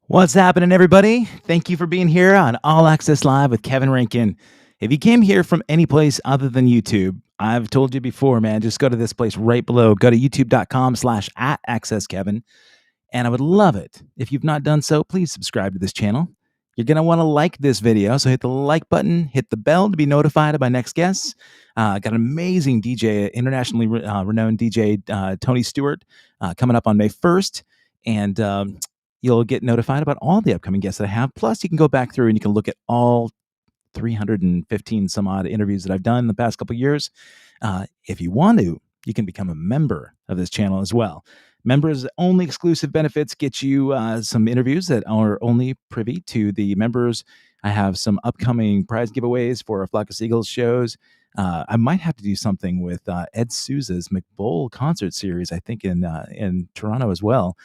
What's happening, everybody? Thank you for being here on All Access Live with Kevin Rankin. If you came here from any place other than YouTube, I've told you before, man, just go to this place right below. Go to youtube.com/@accesskevin. And I would love it if you've not done so. Please subscribe to this channel. You're going to want to like this video. So hit the like button, hit the bell to be notified of my next guests. Got an amazing DJ, internationally renowned DJ, Tony Stewart, coming up on May 1st. And you'll get notified about all the upcoming guests that I have. Plus, you can go back through and you can look at all 315 some odd interviews that I've done in the past couple of years. If you want to, you can become a member of this channel as well. Members only exclusive benefits get you some interviews that are only privy to the members. I have some upcoming prize giveaways for a Flock of Seagulls shows. I might have to do something with Ed Souza's McBowl concert series, I think in Toronto as well.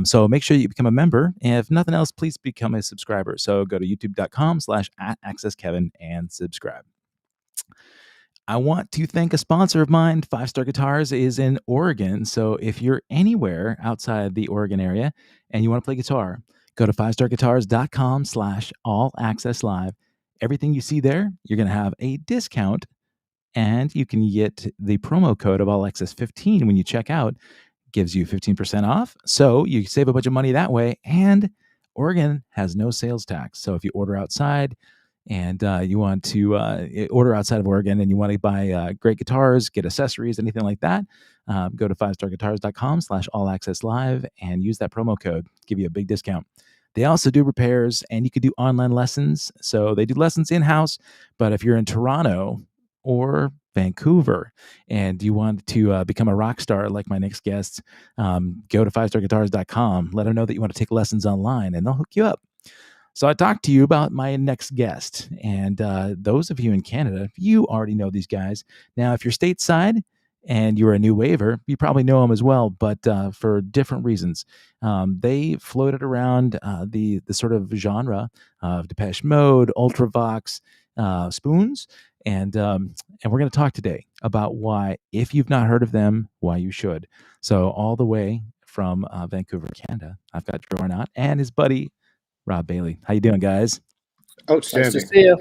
So make sure you become a member. And if nothing else, please become a subscriber. So go to youtube.com/@accesskevin and subscribe. I want to thank a sponsor of mine. 5 Star Guitars is in Oregon. So if you're anywhere outside the Oregon area and you want to play guitar, go to 5starguitars.com/all-access-live. Everything you see there, you're going to have a discount, and you can get the promo code of All Access 15 when you check out. Gives you 15% off. So you save a bunch of money that way. And Oregon has no sales tax. So if you order outside, and you want to order outside of Oregon and you want to buy great guitars, get accessories, anything like that, go to 5starguitars.com/all-access-live and use that promo code. Give you a big discount. They also do repairs, and you can do online lessons. So they do lessons in-house, but if you're in Toronto or Vancouver and you want to become a rock star like my next guests, go to 5starguitars.com. Let them know that you want to take lessons online, and they'll hook you up. So I talked to you about my next guest, and those of you in Canada, you already know these guys. Now, if you're stateside and you're a new waver, you probably know them as well, but for different reasons. They floated around the sort of genre of Depeche Mode, Ultravox, Spoons, and we're going to talk today about why, if you've not heard of them, why you should. So all the way from Vancouver, Canada, I've got Drew Arnott and his buddy Rob Bailey. How you doing, guys? Outstanding. Nice to see you.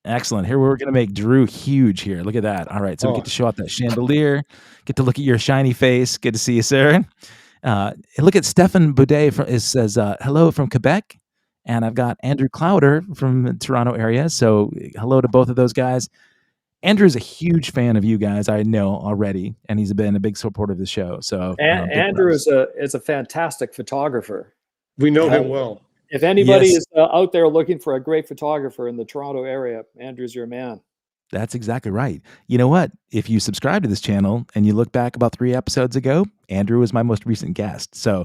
Excellent. Here we're going to make Drew huge here. Look at that. All right. So we get to show off that chandelier, get to look at your shiny face. Good to see you, sir. Look at Stefan Boudet. It says, hello from Quebec. And I've got Andrew Clowder from the Toronto area. So hello to both of those guys. Andrew's a huge fan of you guys, I know already, and he's been a big supporter of the show. So Andrew is a fantastic photographer. We know him well. If anybody is out there looking for a great photographer in the Toronto area, Andrew's your man. That's exactly right. You know what? If you subscribe to this channel and you look back about 3 episodes ago, Andrew was my most recent guest. So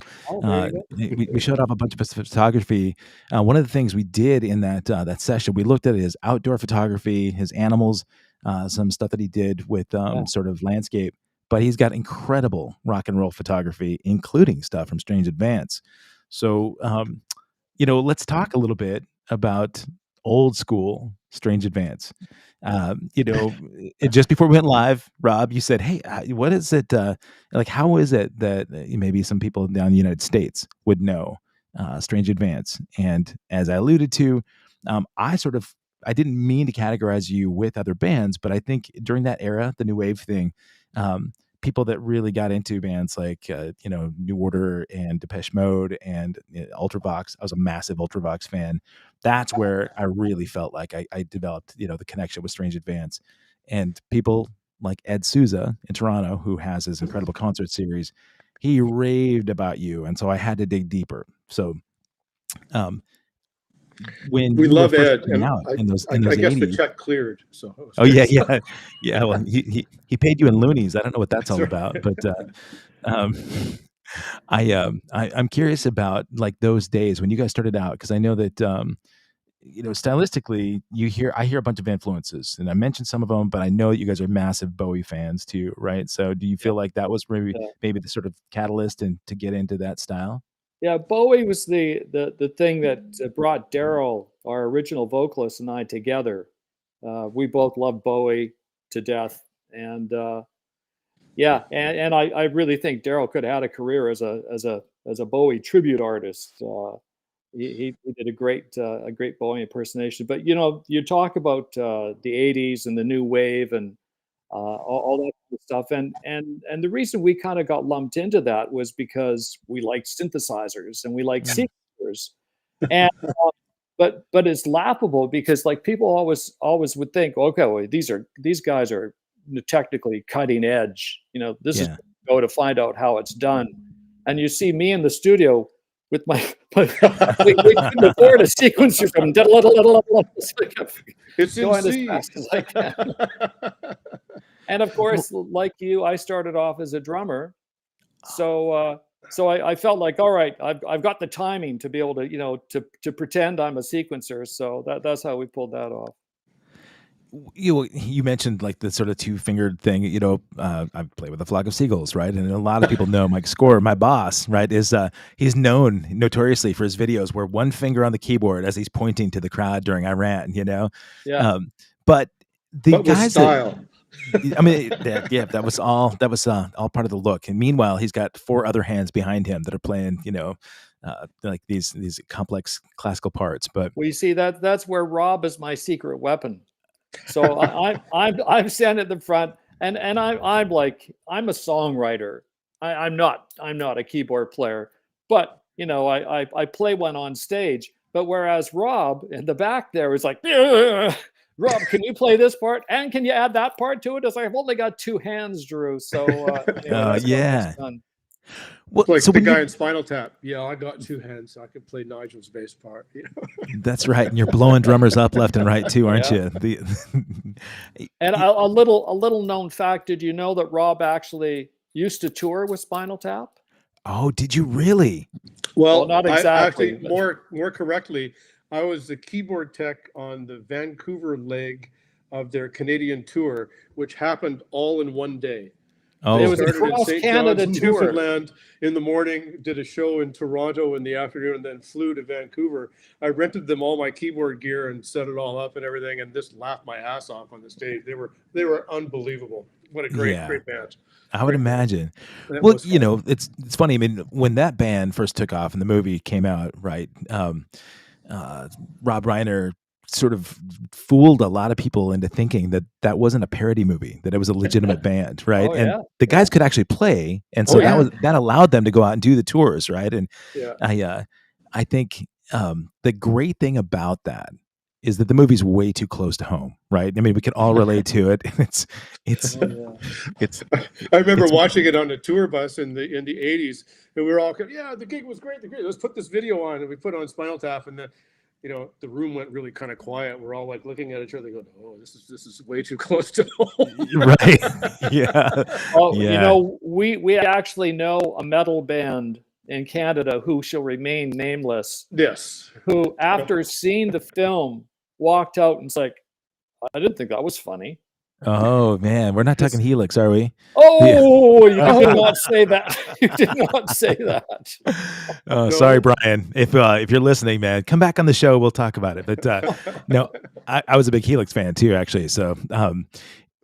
we showed off a bunch of photography. One of the things we did in that session, we looked at his outdoor photography, his animals, some stuff that he did with sort of landscape. But he's got incredible rock and roll photography, including stuff from Strange Advance. So, let's talk a little bit about old school Strange Advance. Just before we went live, Rob, you said, hey, what is it? How is it that maybe some people down in the United States would know Strange Advance? And as I alluded to, I didn't mean to categorize you with other bands, but I think during that era, the new wave thing, people that really got into bands like New Order and Depeche Mode and Ultravox. I was a massive Ultravox fan. That's where I really felt like I developed the connection with Strange Advance. And people like Ed Souza in Toronto, who has his incredible concert series, he raved about you, and so I had to dig deeper. So when we love Ed, and in those I guess 80s, the check cleared. So yeah. Well, he paid you in loonies. I don't know what that's all about, but I'm curious about like those days when you guys started out, because I know that stylistically I hear a bunch of influences, and I mentioned some of them, but I know that you guys are massive Bowie fans too, right? So do you feel like that was maybe the sort of catalyst and to get into that style? Yeah, Bowie was the thing that brought Darryl, our original vocalist, and I together. We both loved Bowie to death, and I really think Darryl could have had a career as a Bowie tribute artist. he did a great Bowie impersonation. But you talk about the '80s and the new wave and all that kind of stuff, and the reason we kind of got lumped into that was because we like synthesizers and we like sequencers, and but it's laughable because like people always would think, okay, well, these guys are technically cutting edge. This is go to find out how it's done, and you see me in the studio with my we couldn't afford a sequencer from It's going in as C. fast as I can. And of course, like you, I started off as a drummer, so I felt like, all right, I've got the timing to be able to to pretend I'm a sequencer. So that's how we pulled that off. You mentioned like the sort of two-fingered thing. I play with a flock of seagulls, right? And a lot of people know Mike Score, my boss, right? He's known notoriously for his videos where one finger on the keyboard as he's pointing to the crowd during Iran. Yeah. But the guys with style. I mean, that was all part of the look. And meanwhile, he's got 4 other hands behind him that are playing, like these complex classical parts. But well, you see that's where Rob is my secret weapon. So I'm standing at the front, and I'm like, I'm a songwriter. I'm not a keyboard player, but I play one on stage. But whereas Rob in the back there was like, Rob, can you play this part? And can you add that part to it? It's like, I've only got 2 hands, Drew. So yeah. Well, like so the guy in Spinal Tap. Yeah, I got 2 hands, so I could play Nigel's bass part. That's right, and you're blowing drummers up left and right too, aren't you? And a little known fact: did you know that Rob actually used to tour with Spinal Tap? Oh, did you really? Well, not exactly. Actually, more correctly, I was the keyboard tech on the Vancouver leg of their Canadian tour, which happened all in one day. Oh, it was a cross-Canada tour. Newfoundland in the morning, did a show in Toronto in the afternoon, and then flew to Vancouver. I rented them all my keyboard gear and set it all up and everything, and just laughed my ass off on the stage. They were unbelievable. What a great band. I would imagine. Well, it's funny. I mean, when that band first took off and the movie came out, right? Rob Reiner sort of fooled a lot of people into thinking that wasn't a parody movie, that it was a legitimate band, right? And the guys could actually play, and so that allowed them to go out and do the tours, right? And I think the great thing about that is that the movie's way too close to home, right? I mean, we can all relate to it. It's. I remember watching it on the tour bus in the '80s, and we were all, the gig was great. Let's put this video on, and we put on Spinal Tap, and then the room went really kind of quiet. We're all like looking at each other, going, "Oh, this is way too close to home." Right? Yeah. We actually know a metal band in Canada who shall remain nameless. Yes. Who, after seeing the film, walked out and was like, "I didn't think that was funny." Oh man, we're not talking Helix, are we? Oh, you did not say that. You did not say that. Oh, no. Sorry, Brian. If you're listening, man, come back on the show. We'll talk about it. But no, I was a big Helix fan too, actually. So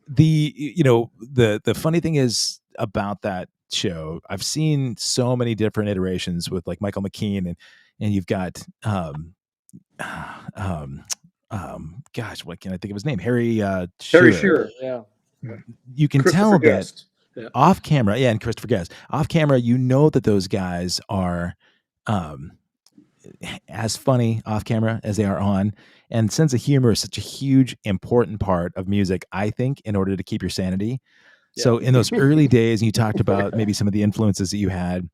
the funny thing is about that show, I've seen so many different iterations with like Michael McKean, and you've got gosh, what can I think of his name? Harry Shearer. Yeah. You can tell that off camera, and Christopher Guest. Off camera, that those guys are as funny off camera as they are on. And sense of humor is such a huge, important part of music, I think, in order to keep your sanity. Yeah. So in those early days, and you talked about maybe some of the influences that you had,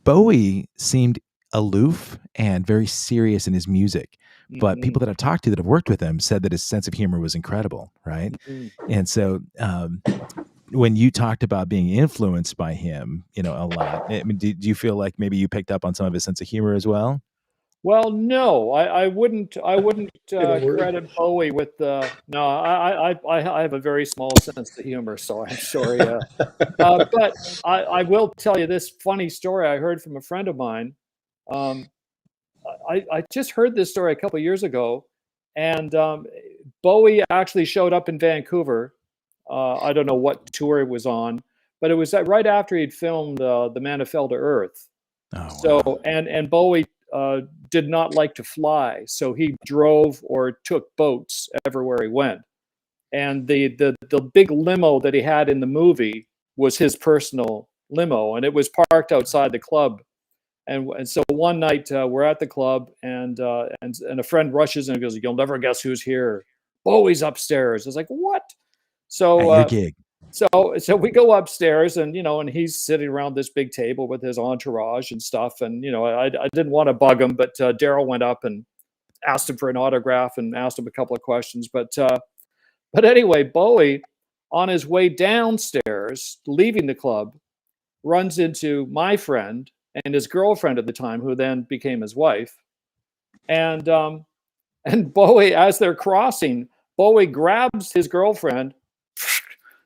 Bowie seemed aloof and very serious in his music. But people that I've talked to that have worked with him said that his sense of humor was incredible, right? And so when you talked about being influenced by him, a lot, I mean, do you feel like maybe you picked up on some of his sense of humor as well? Well, no, I wouldn't credit Bowie with no. I have a very small sense of humor, so I'm sorry. But I will tell you this funny story I heard from a friend of mine. I just heard this story a couple of years ago, and Bowie actually showed up in Vancouver. I don't know what tour it was on, but it was right after he'd filmed The Man Who Fell to Earth. Oh, so wow. and Bowie did not like to fly, so he drove or took boats everywhere he went. And the big limo that he had in the movie was his personal limo, and it was parked outside the club. And so one night we're at the club, and a friend rushes in and goes, "You'll never guess who's here. Bowie's upstairs." I was like, "What?" So At your gig. So we go upstairs, and and he's sitting around this big table with his entourage and stuff. And I didn't want to bug him, but Darryl went up and asked him for an autograph and asked him a couple of questions. But anyway, Bowie, on his way downstairs, leaving the club, runs into my friend and his girlfriend at the time, who then became his wife. And Bowie, as they're crossing, Bowie grabs his girlfriend,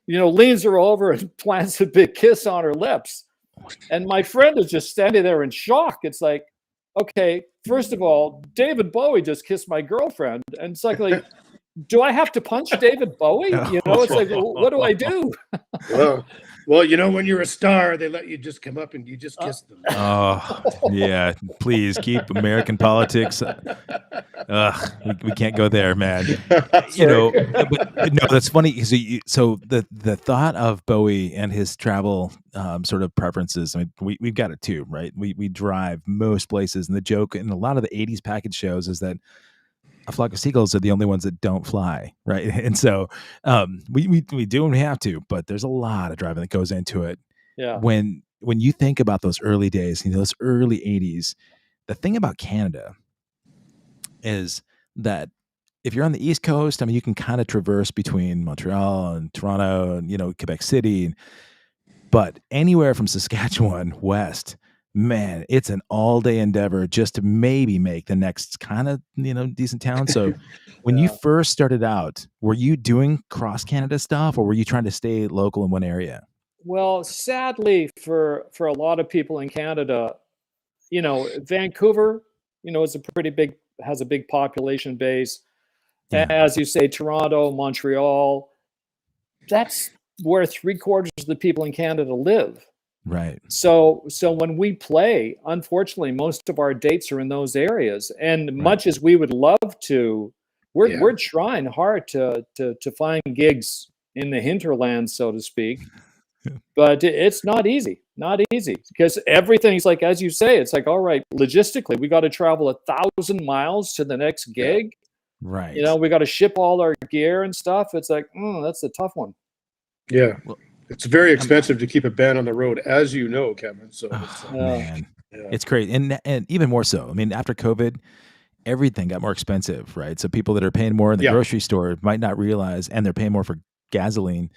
leans her over and plants a big kiss on her lips. And my friend is just standing there in shock. It's like, okay, first of all, David Bowie just kissed my girlfriend. And it's like, do I have to punch David Bowie? It's like, what do I do? Well, when you're a star, they let you just come up and you just kiss them. Oh, yeah. Please keep American politics. We can't go there, man. But no, that's funny. So the thought of Bowie and his travel sort of preferences. I mean, we've got it too, right? We drive most places, and the joke in a lot of the '80s package shows is that a flock of seagulls are the only ones that don't fly, right? And so we do when we have to, but there's a lot of driving that goes into it. Yeah. When you think about those early days, those early '80s, the thing about Canada is that if you're on the East Coast, I mean, you can kind of traverse between Montreal and Toronto and Quebec City, but anywhere from Saskatchewan west, man, it's an all-day endeavor just to maybe make the next kind of decent town. So when you first started out, were you doing cross-Canada stuff, or were you trying to stay local in one area? Well, sadly for a lot of people in Canada, Vancouver, is has a big population base. Yeah. As you say, Toronto, Montreal, that's where 3/4 of the people in Canada live. Right. So when we play, unfortunately, most of our dates are in those areas. And much as we would love to, we're trying hard to find gigs in the hinterlands, so to speak. But it's not easy, because everything's like, as you say, it's like, all right, logistically, we got to travel 1,000 miles to the next gig. Right. We got to ship all our gear and stuff. It's like, that's a tough one. Yeah. Well, it's very expensive to keep a band on the road, as you know, Kevin. So man, it's crazy. And even more so. I mean, after COVID, everything got more expensive, right? So people that are paying more in the grocery store might not realize, and they're paying more for gasoline.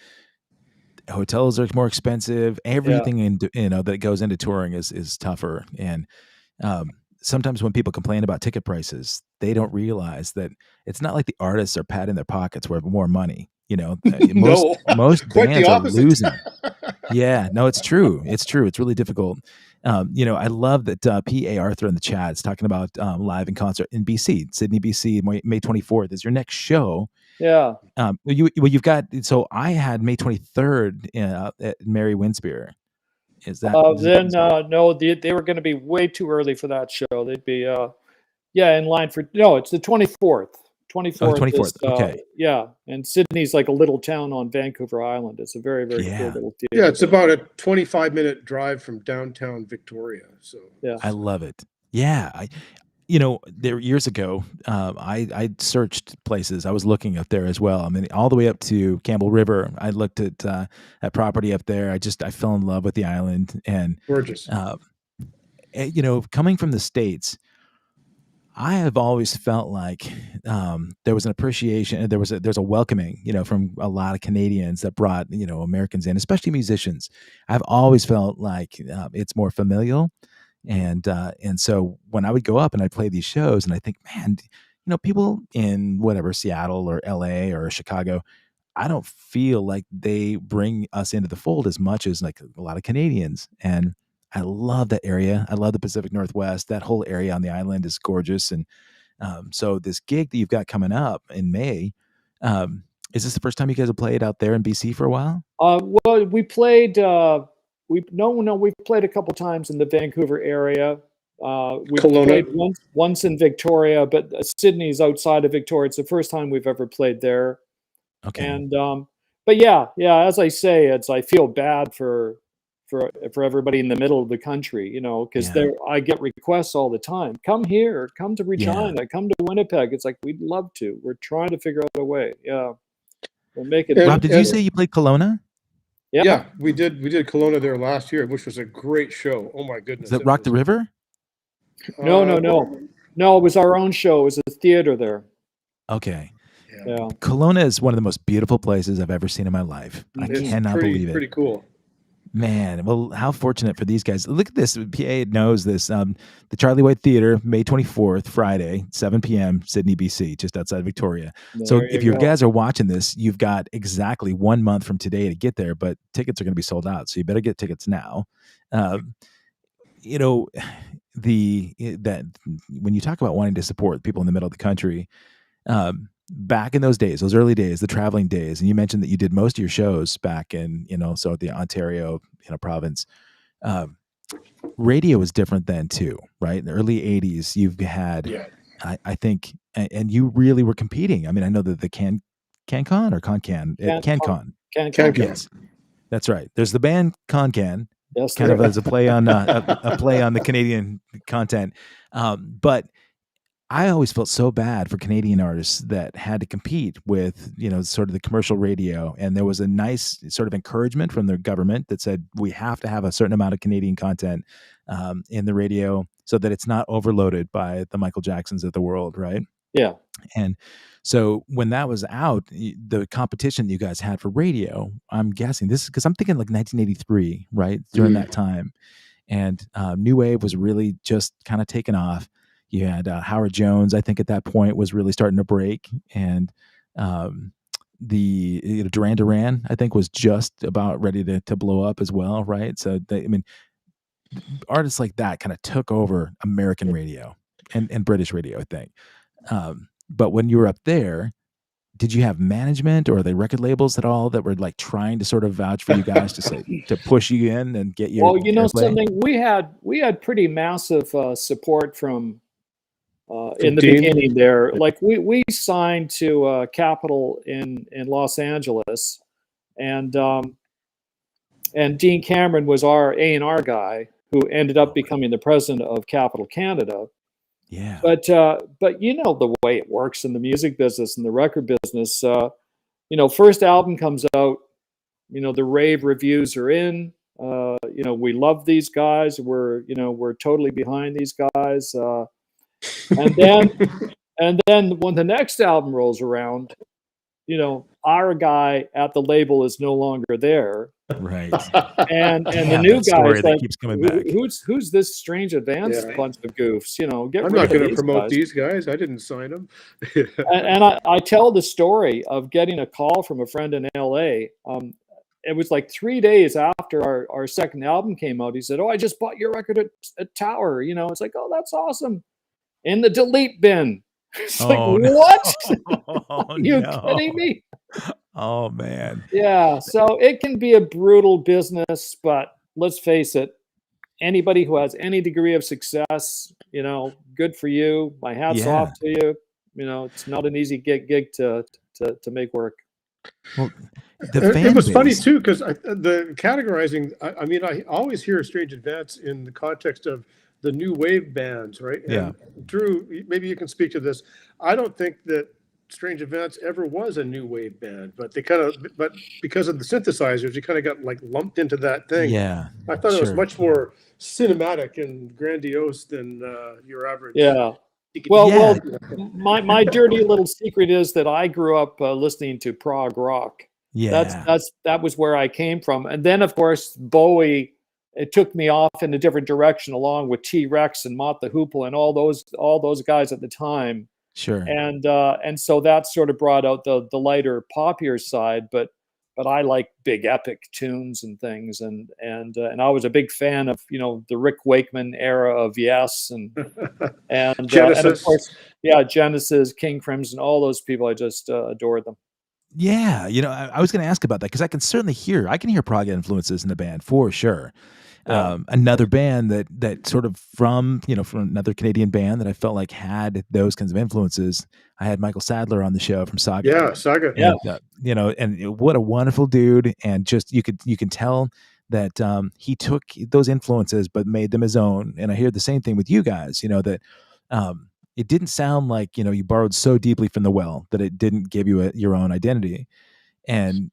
Hotels are more expensive. Everything that goes into touring is tougher. And sometimes when people complain about ticket prices, they don't realize that it's not like the artists are patting their pockets with more money. Most bands are losing. Yeah, no, it's true. It's really difficult. I love that P.A. Arthur in the chat is talking about live in concert in BC, Sydney, BC, May 24th is your next show. Yeah. You've got, so I had May 23rd at Mary Winspear. Is that? No, they were going to be way too early for that show. They'd be, in line for, no, it's the 24th. 24th. Okay. And Sydney's like a little town on Vancouver Island. It's a very, very cool little theater. Yeah, it's about a 25-minute drive from downtown Victoria. So I love it. Yeah, there years ago, I searched places. I was looking up there as well. I mean, all the way up to Campbell River. I looked at that property up there. I fell in love with the island, and gorgeous. Coming from the States, I have always felt like there was an appreciation, there's a welcoming, from a lot of Canadians that brought, Americans in, especially musicians. I've always felt like it's more familial. And so when I would go up and I'd play these shows, and I think, man, people in whatever, Seattle or LA or Chicago, I don't feel like they bring us into the fold as much as like a lot of Canadians. And I love that area. I love the Pacific Northwest. That whole area on the island is gorgeous. And so this gig that you've got coming up in May, is this the first time you guys have played out there in BC for a while? Well, we played. We've played a couple times in the Vancouver area. We've Kelowna. played once in Victoria, but Sydney's outside of Victoria. It's the first time we've ever played there. Okay. And but yeah, as I say, I feel bad for everybody in the middle of the country, because I get requests all the time. Come here, come to Regina, come to Winnipeg. It's like, we'd love to. We're trying to figure out a way. Yeah, we'll make it. Rob, did you say you played Kelowna? Yeah, we did Kelowna there last year, which was a great show. Oh my goodness! Is it Rock the River? No. It was our own show. It was a theater there. Okay. Yeah. Kelowna is one of the most beautiful places I've ever seen in my life. I cannot believe it. Pretty cool. Man, well, how fortunate for these guys. Look at this. PA knows this. The Charlie White Theater, May 24th, Friday, 7 p.m., Sydney, BC, just outside Victoria. So if you guys are watching this, you've got exactly 1 month from today to get there, but tickets are going to be sold out. So you better get tickets now. When you talk about wanting to support people in the middle of the country, back in those days, those early days, the traveling days, and you mentioned that you did most of your shows back in, so the Ontario, province, radio was different then too, right? In the early 80s, you've had, I think, and you really were competing. I mean, I know that the CanCon or CanCon. Yes, that's right. There's the band CanCon, kind of as a play on a play on the Canadian content, but I always felt so bad for Canadian artists that had to compete with, sort of the commercial radio. And there was a nice sort of encouragement from the government that said, we have to have a certain amount of Canadian content in the radio so that it's not overloaded by the Michael Jacksons of the world. Right. Yeah. And so when that was out, the competition you guys had for radio, I'm guessing this is because I'm thinking like 1983, right? During that time. And New Wave was really just kind of taken off. You had Howard Jones, I think at that point was really starting to break. And the Duran Duran, I think, was just about ready to blow up as well, right? So, artists like that kind of took over American radio and British radio, I think. But when you were up there, did you have management or are they record labels at all that were like trying to sort of vouch for you guys to push you in and get you? Well, something, we had pretty massive support from in the beginning there. Like we signed to Capitol in Los Angeles, and Dean Cameron was our A&R guy who ended up becoming the president of Capitol Canada. Yeah. But the way it works in the music business and the record business, first album comes out, the rave reviews are in, we love these guys. We're totally behind these guys. And then when the next album rolls around, our guy at the label is no longer there. Right. And the new guy is like, keeps coming back. Who's this strange advanced bunch of goofs? I'm not going to promote these guys. I didn't sign them. and I tell the story of getting a call from a friend in LA. It was like 3 days after our second album came out. He said, "Oh, I just bought your record at Tower." It's like, "Oh, that's awesome." In the delete bin. It's like, what? Are you kidding me? Oh, man. Yeah. So it can be a brutal business, but let's face it, anybody who has any degree of success, good for you. My hat's off to you. It's not an easy gig to make work. Well, it was funny too, because the categorizing, I always hear Strange Advance in the context of the new wave bands, right? Yeah. And Drew, maybe you can speak to this. I don't think that Strange Advance ever was a new wave band, but but because of the synthesizers, you kind of got like lumped into that thing. Yeah. I thought it was much more cinematic and grandiose than your average. Yeah. Well, my dirty little secret is that I grew up listening to prog rock. Yeah. That was where I came from. And then of course Bowie, it took me off in a different direction, along with T-Rex and Mott the Hoople and all those guys at the time. Sure. And so that sort of brought out the lighter, poppier side, but I like big epic tunes and things, and I was a big fan of the Rick Wakeman era of Yes and Genesis. and of course Genesis, King Crimson, all those people. I just adore them. Yeah, I was going to ask about that because I can hear prog influences in the band for sure. Another band that sort of from another Canadian band that I felt like had those kinds of influences. I had Michael Sadler on the show from Saga. Yeah, Saga. Yeah. And and what a wonderful dude. And just you can tell that he took those influences but made them his own. And I hear the same thing with you guys. That it didn't sound like you borrowed so deeply from the well that it didn't give you your own identity. And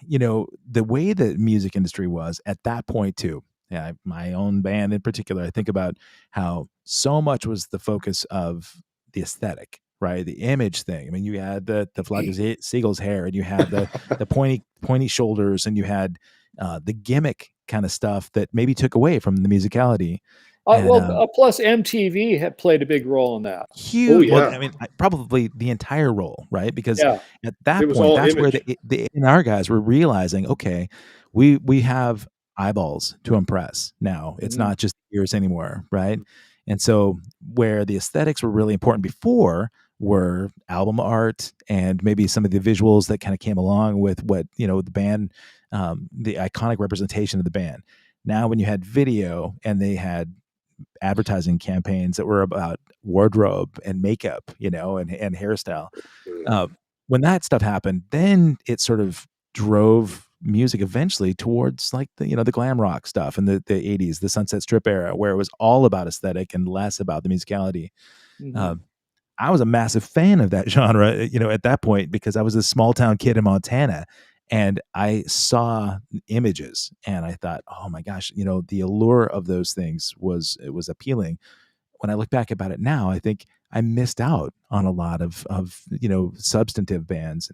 the way the music industry was at that point too. Yeah, my own band in particular, I think about how so much was the focus of the aesthetic, right? The image thing. I mean, you had the flock of seagulls hair, and you had the pointy shoulders, and you had the gimmick kind of stuff that maybe took away from the musicality. Plus MTV had played a big role in that. Huge. Oh, yeah. Well, I mean, probably the entire role, right? Because at that point, that's where the A&R guys were realizing, okay, we have eyeballs to impress now. It's not just ears anymore, right? And so where the aesthetics were really important before were album art and maybe some of the visuals that kind of came along with what the band, the iconic representation of the band. Now when you had video and they had advertising campaigns that were about wardrobe and makeup, and hairstyle. When that stuff happened, then it sort of drove music eventually towards like the glam rock stuff in the 80s, the Sunset Strip era, where it was all about aesthetic and less about the musicality. I was a massive fan of that genre, at that point, because I was a small town kid in Montana. And I saw images and I thought, oh my gosh, the allure of those things was appealing. When I look back about it now, I think I missed out on a lot of substantive bands.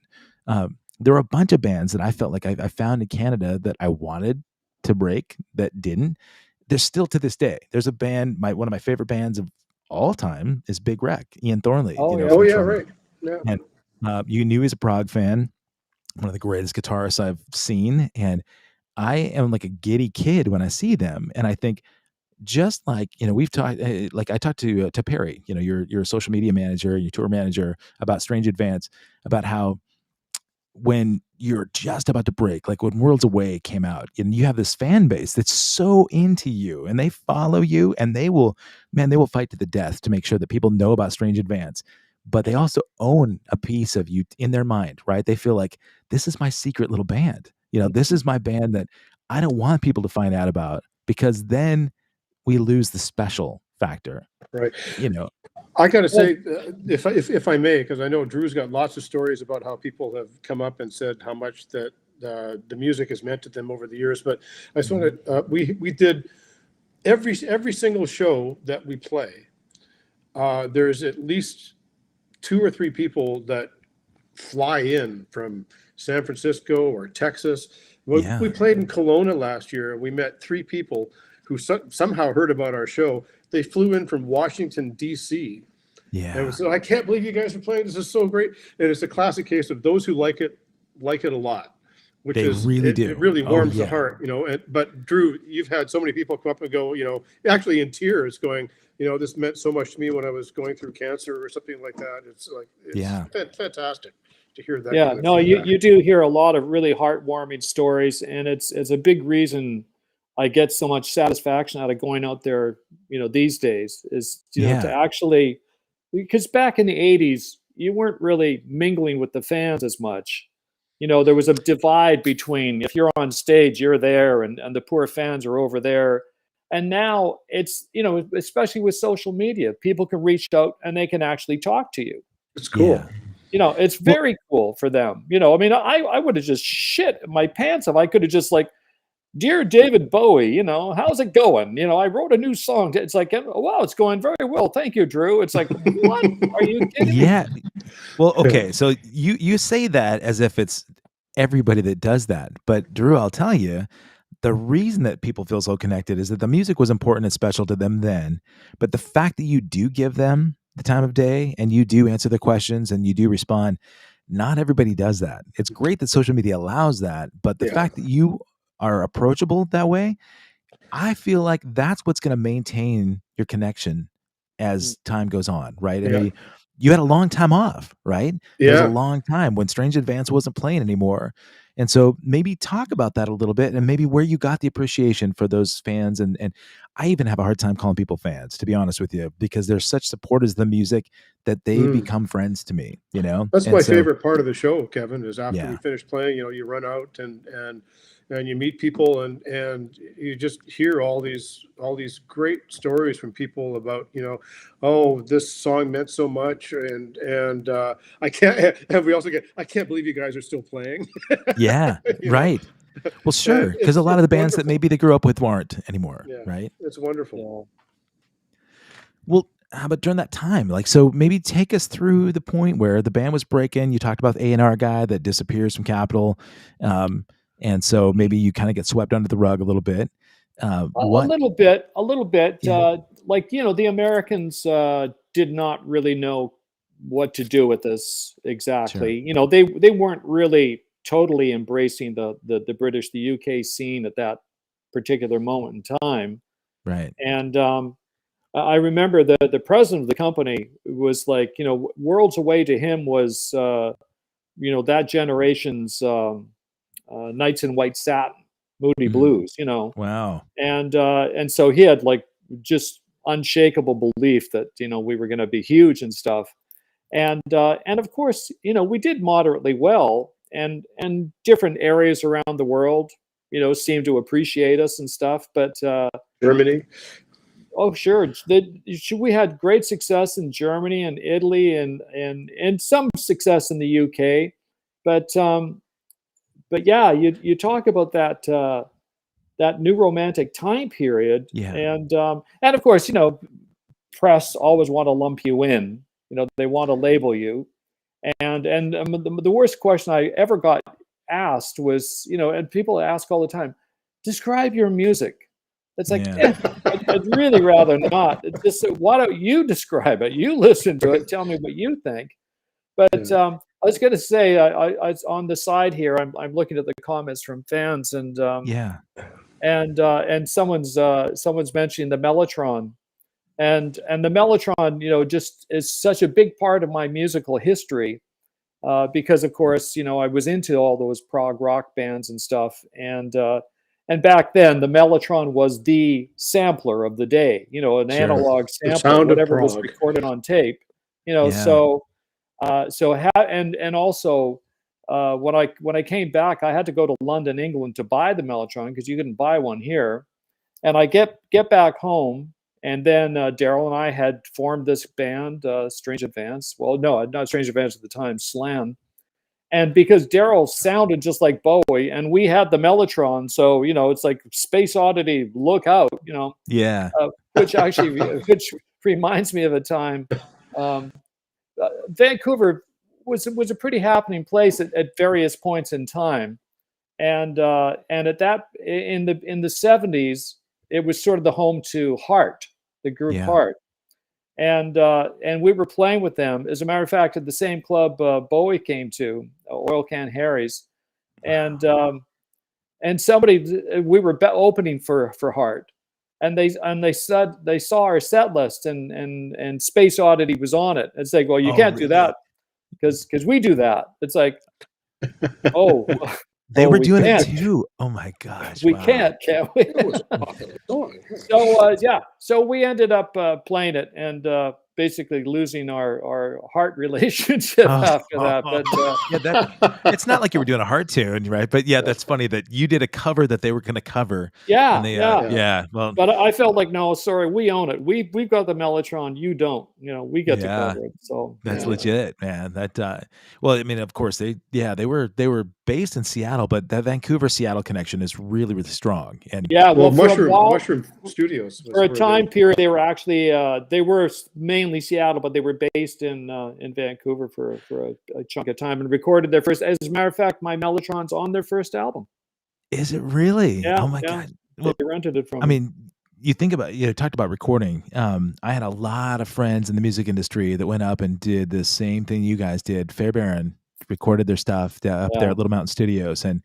There were a bunch of bands that I felt like I found in Canada that I wanted to break that didn't. There's still to this day. There's a band, one of my favorite bands of all time is Big Wreck, Ian Thornley. Right. Yeah. And you knew he's a prog fan. One of the greatest guitarists I've seen. And I am like a giddy kid when I see them. And I think just like, we've talked, like I talked to Perry, your social media manager, your tour manager, about Strange Advance, about how when you're just about to break, like when Worlds Away came out, and you have this fan base that's so into you and they follow you and they will fight to the death to make sure that people know about Strange Advance. But they also own a piece of you in their mind, right? They feel like this is my secret little band. This is my band that I don't want people to find out about, because then we lose the special factor. Right. I got to say, if I may, because I know Drew's got lots of stories about how people have come up and said how much that the music has meant to them over the years. But I just want to, we did every single show that we play. There's at least 2 or 3 people that fly in from San Francisco or Texas. We played in Kelowna last year, and we met 3 people who somehow heard about our show. They flew in from Washington, D.C. Yeah. And it was, I can't believe you guys are playing. This is so great. And it's a classic case of those who like it a lot, which they really do. It really warms the heart, but Drew, you've had so many people come up and go, actually in tears going, this meant so much to me when I was going through cancer or something like that. It's fantastic to hear that. Yeah, no, you do hear a lot of really heartwarming stories, and it's a big reason I get so much satisfaction out of going out there, these days is, to actually, because back in the 80s, you weren't really mingling with the fans as much. There was a divide between, if you're on stage, you're there, and the poor fans are over there. And now it's, especially with social media, people can reach out and they can actually talk to you. It's cool. Yeah. It's very cool for them. I would have just shit my pants if I could have just like, dear David Bowie, how's it going? I wrote a new song. It's like, wow, it's going very well. Thank you, Drew. It's like, what? Are you kidding me? Yeah. Well, okay. So you say that as if it's everybody that does that. But Drew, I'll tell you, the reason that people feel so connected is that the music was important and special to them then. But the fact that you do give them the time of day and you do answer the questions and you do respond, not everybody does that. It's great that social media allows that. But the fact that you are approachable that way, I feel like that's what's going to maintain your connection as time goes on, right? I mean, you had a long time off, right? There was a long time when Strange Advance wasn't playing anymore. And so maybe talk about that a little bit, and maybe where you got the appreciation for those fans. And I even have a hard time calling people fans, to be honest with you, because they're such supporters of the music that they become friends to me, you know? That's And my so, favorite part of the show, Kevin, is after we yeah, finish playing, you run out and you meet people and you just hear all these great stories from people about, oh, this song meant so much and I can't and we also get I can't believe you guys are still playing. yeah, you know. right. Well, And sure, because a lot of it's the bands that wonderful. maybe they grew up with weren't anymore, Yeah. right? It's wonderful. Yeah. Well, how about during that time? Like, so maybe take us through the point where the band was breaking. You talked about the A&R guy that disappears from Capitol. And so maybe you kind of get swept under the rug a little bit. A What? little bit, a little bit. Yeah, Like, the Americans did not really know what to do with this sure. exactly. They weren't really totally embracing the British, the UK scene at that particular moment in time. Right. And I remember the president of the company was like, worlds away to him was, that generation's Knights in White Satin, Moody Mhm. Blues, Wow. and so he had like just unshakable belief that we were going to be huge and stuff, and of course we did moderately well, and different areas around the world seemed to appreciate us and stuff, but Germany. oh sure, we had great success in Germany and Italy and some success in the UK, but yeah, you talk about that new romantic time period, Yeah. and of course, press always want to lump you in. They want to label you, and the worst question I ever got asked was, and people ask all the time, describe your music. It's like, Yeah. I'd really rather not. It's just, why don't you describe it? You listen to it, tell me what you think. But Yeah. I was going to say, I on the side here, I'm looking at the comments from fans, Yeah. and someone's mentioning the Mellotron, and the Mellotron, just is such a big part of my musical history, because of course, I was into all those prog rock bands and stuff, and back then the Mellotron was the sampler of the day, an Sure. analog The sampler, sound of whatever was Prague. recorded on tape, Yeah. and also, when I came back, I had to go to London, England, to buy the Mellotron because you couldn't buy one here. And I get back home, and then Darryl and I had formed this band, Strange Advance. Well, no, not Strange Advance at the time, Slam. And because Darryl sounded just like Bowie, and we had the Mellotron, so it's like Space Oddity, look out, Yeah. which reminds me of a time. Vancouver was a pretty happening place at various points in time, and at that in the 70s, it was sort of the home to Heart, the group Yeah. Heart, and we were playing with them. As a matter of fact, at the same club Bowie came to, Oil Can Harry's, and somebody, we were opening for Heart. And they said they saw our set list, and Space Oddity was on it. It's like, well, you Oh, can't do really? that because we do that. It's like, oh, They oh, were we doing it can't. too. Oh my gosh. We Wow. can't we? That was a popular song. So yeah, so we ended up playing it and basically losing our heart relationship Oh, after that. But yeah, it's not like you were doing a Heart tune, right? But yeah, that's funny that you did a cover that they were going to cover. yeah, And they, yeah. yeah, well, But I felt like, no, sorry, we own it. We've got the Mellotron, you don't. We get to yeah, cover it. So that's yeah. legit, man. That, well, I mean, of course they were based in Seattle, but that Vancouver Seattle connection is really, really strong. And Yeah, well, Well, for a while, Mushroom Studios was for a where time period, they were actually they were mainly Seattle, but they were based in Vancouver for a chunk of time and recorded their first. As a matter of fact, my Mellotron's on their first album. is it really? Yeah, Oh my yeah. God. They Well, rented it from I me. mean, you think about, talked about recording. I had a lot of friends in the music industry that went up and did the same thing you guys did. Fairbairn recorded their stuff up there Yeah. at Little Mountain Studios. And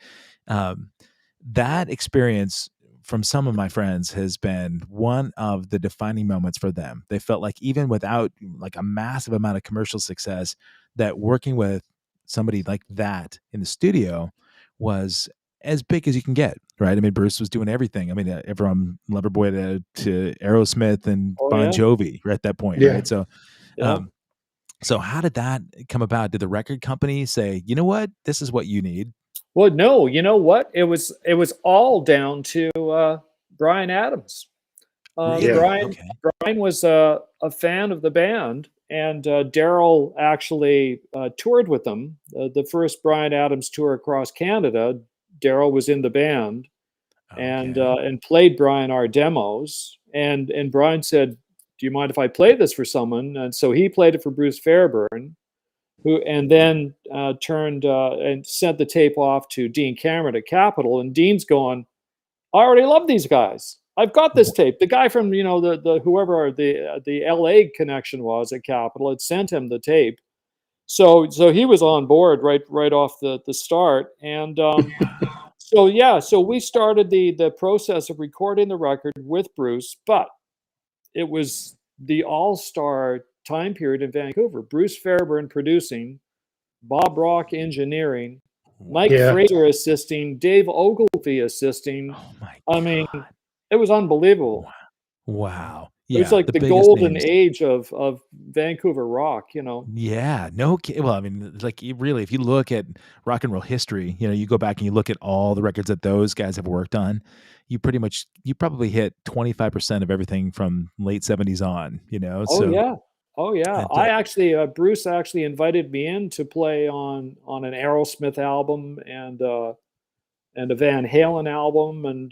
that experience from some of my friends has been one of the defining moments for them. They felt like even without like a massive amount of commercial success, that working with somebody like that in the studio was as big as you can get, right? I mean, Bruce was doing everything. I mean, from Loverboy to Aerosmith and Oh Bon yeah, Jovi right at that point, Yeah. right? So, yeah. so how did that come about? Did the record company say, you know what, this is what you need? Well, no, you know what? It was all down to Bryan Adams. Really? Bryan Okay. Bryan was a fan of the band, and Darryl actually toured with them. The first Bryan Adams tour across Canada, Darryl was in the band and Okay. played Bryan our demos. And Bryan said, "Do you mind if I play this for someone?" And so he played it for Bruce Fairbairn, who and then turned and sent the tape off to Dean Cameron at Capitol. And Dean's going, "I already love these guys. I've got this tape." The guy from the whoever the LA connection was at Capitol had sent him the tape, so he was on board right off the start. And so we started the process of recording the record with Bruce, but it was the all-star time period in Vancouver. Bruce Fairbairn producing, Bob Rock engineering, Mike Yeah. Fraser assisting, Dave Ogilvie assisting. Oh my I God. mean, it was unbelievable. Wow. It was Yeah. like the biggest golden names. age of Vancouver rock, you know. Yeah, no well, I mean, like, really, if you look at rock and roll history, you go back and you look at all the records that those guys have worked on, you probably hit 25% of everything from late 70s on, Oh so yeah. Oh yeah. it, I actually Bruce actually invited me in to play on an Aerosmith album and a Van Halen album, and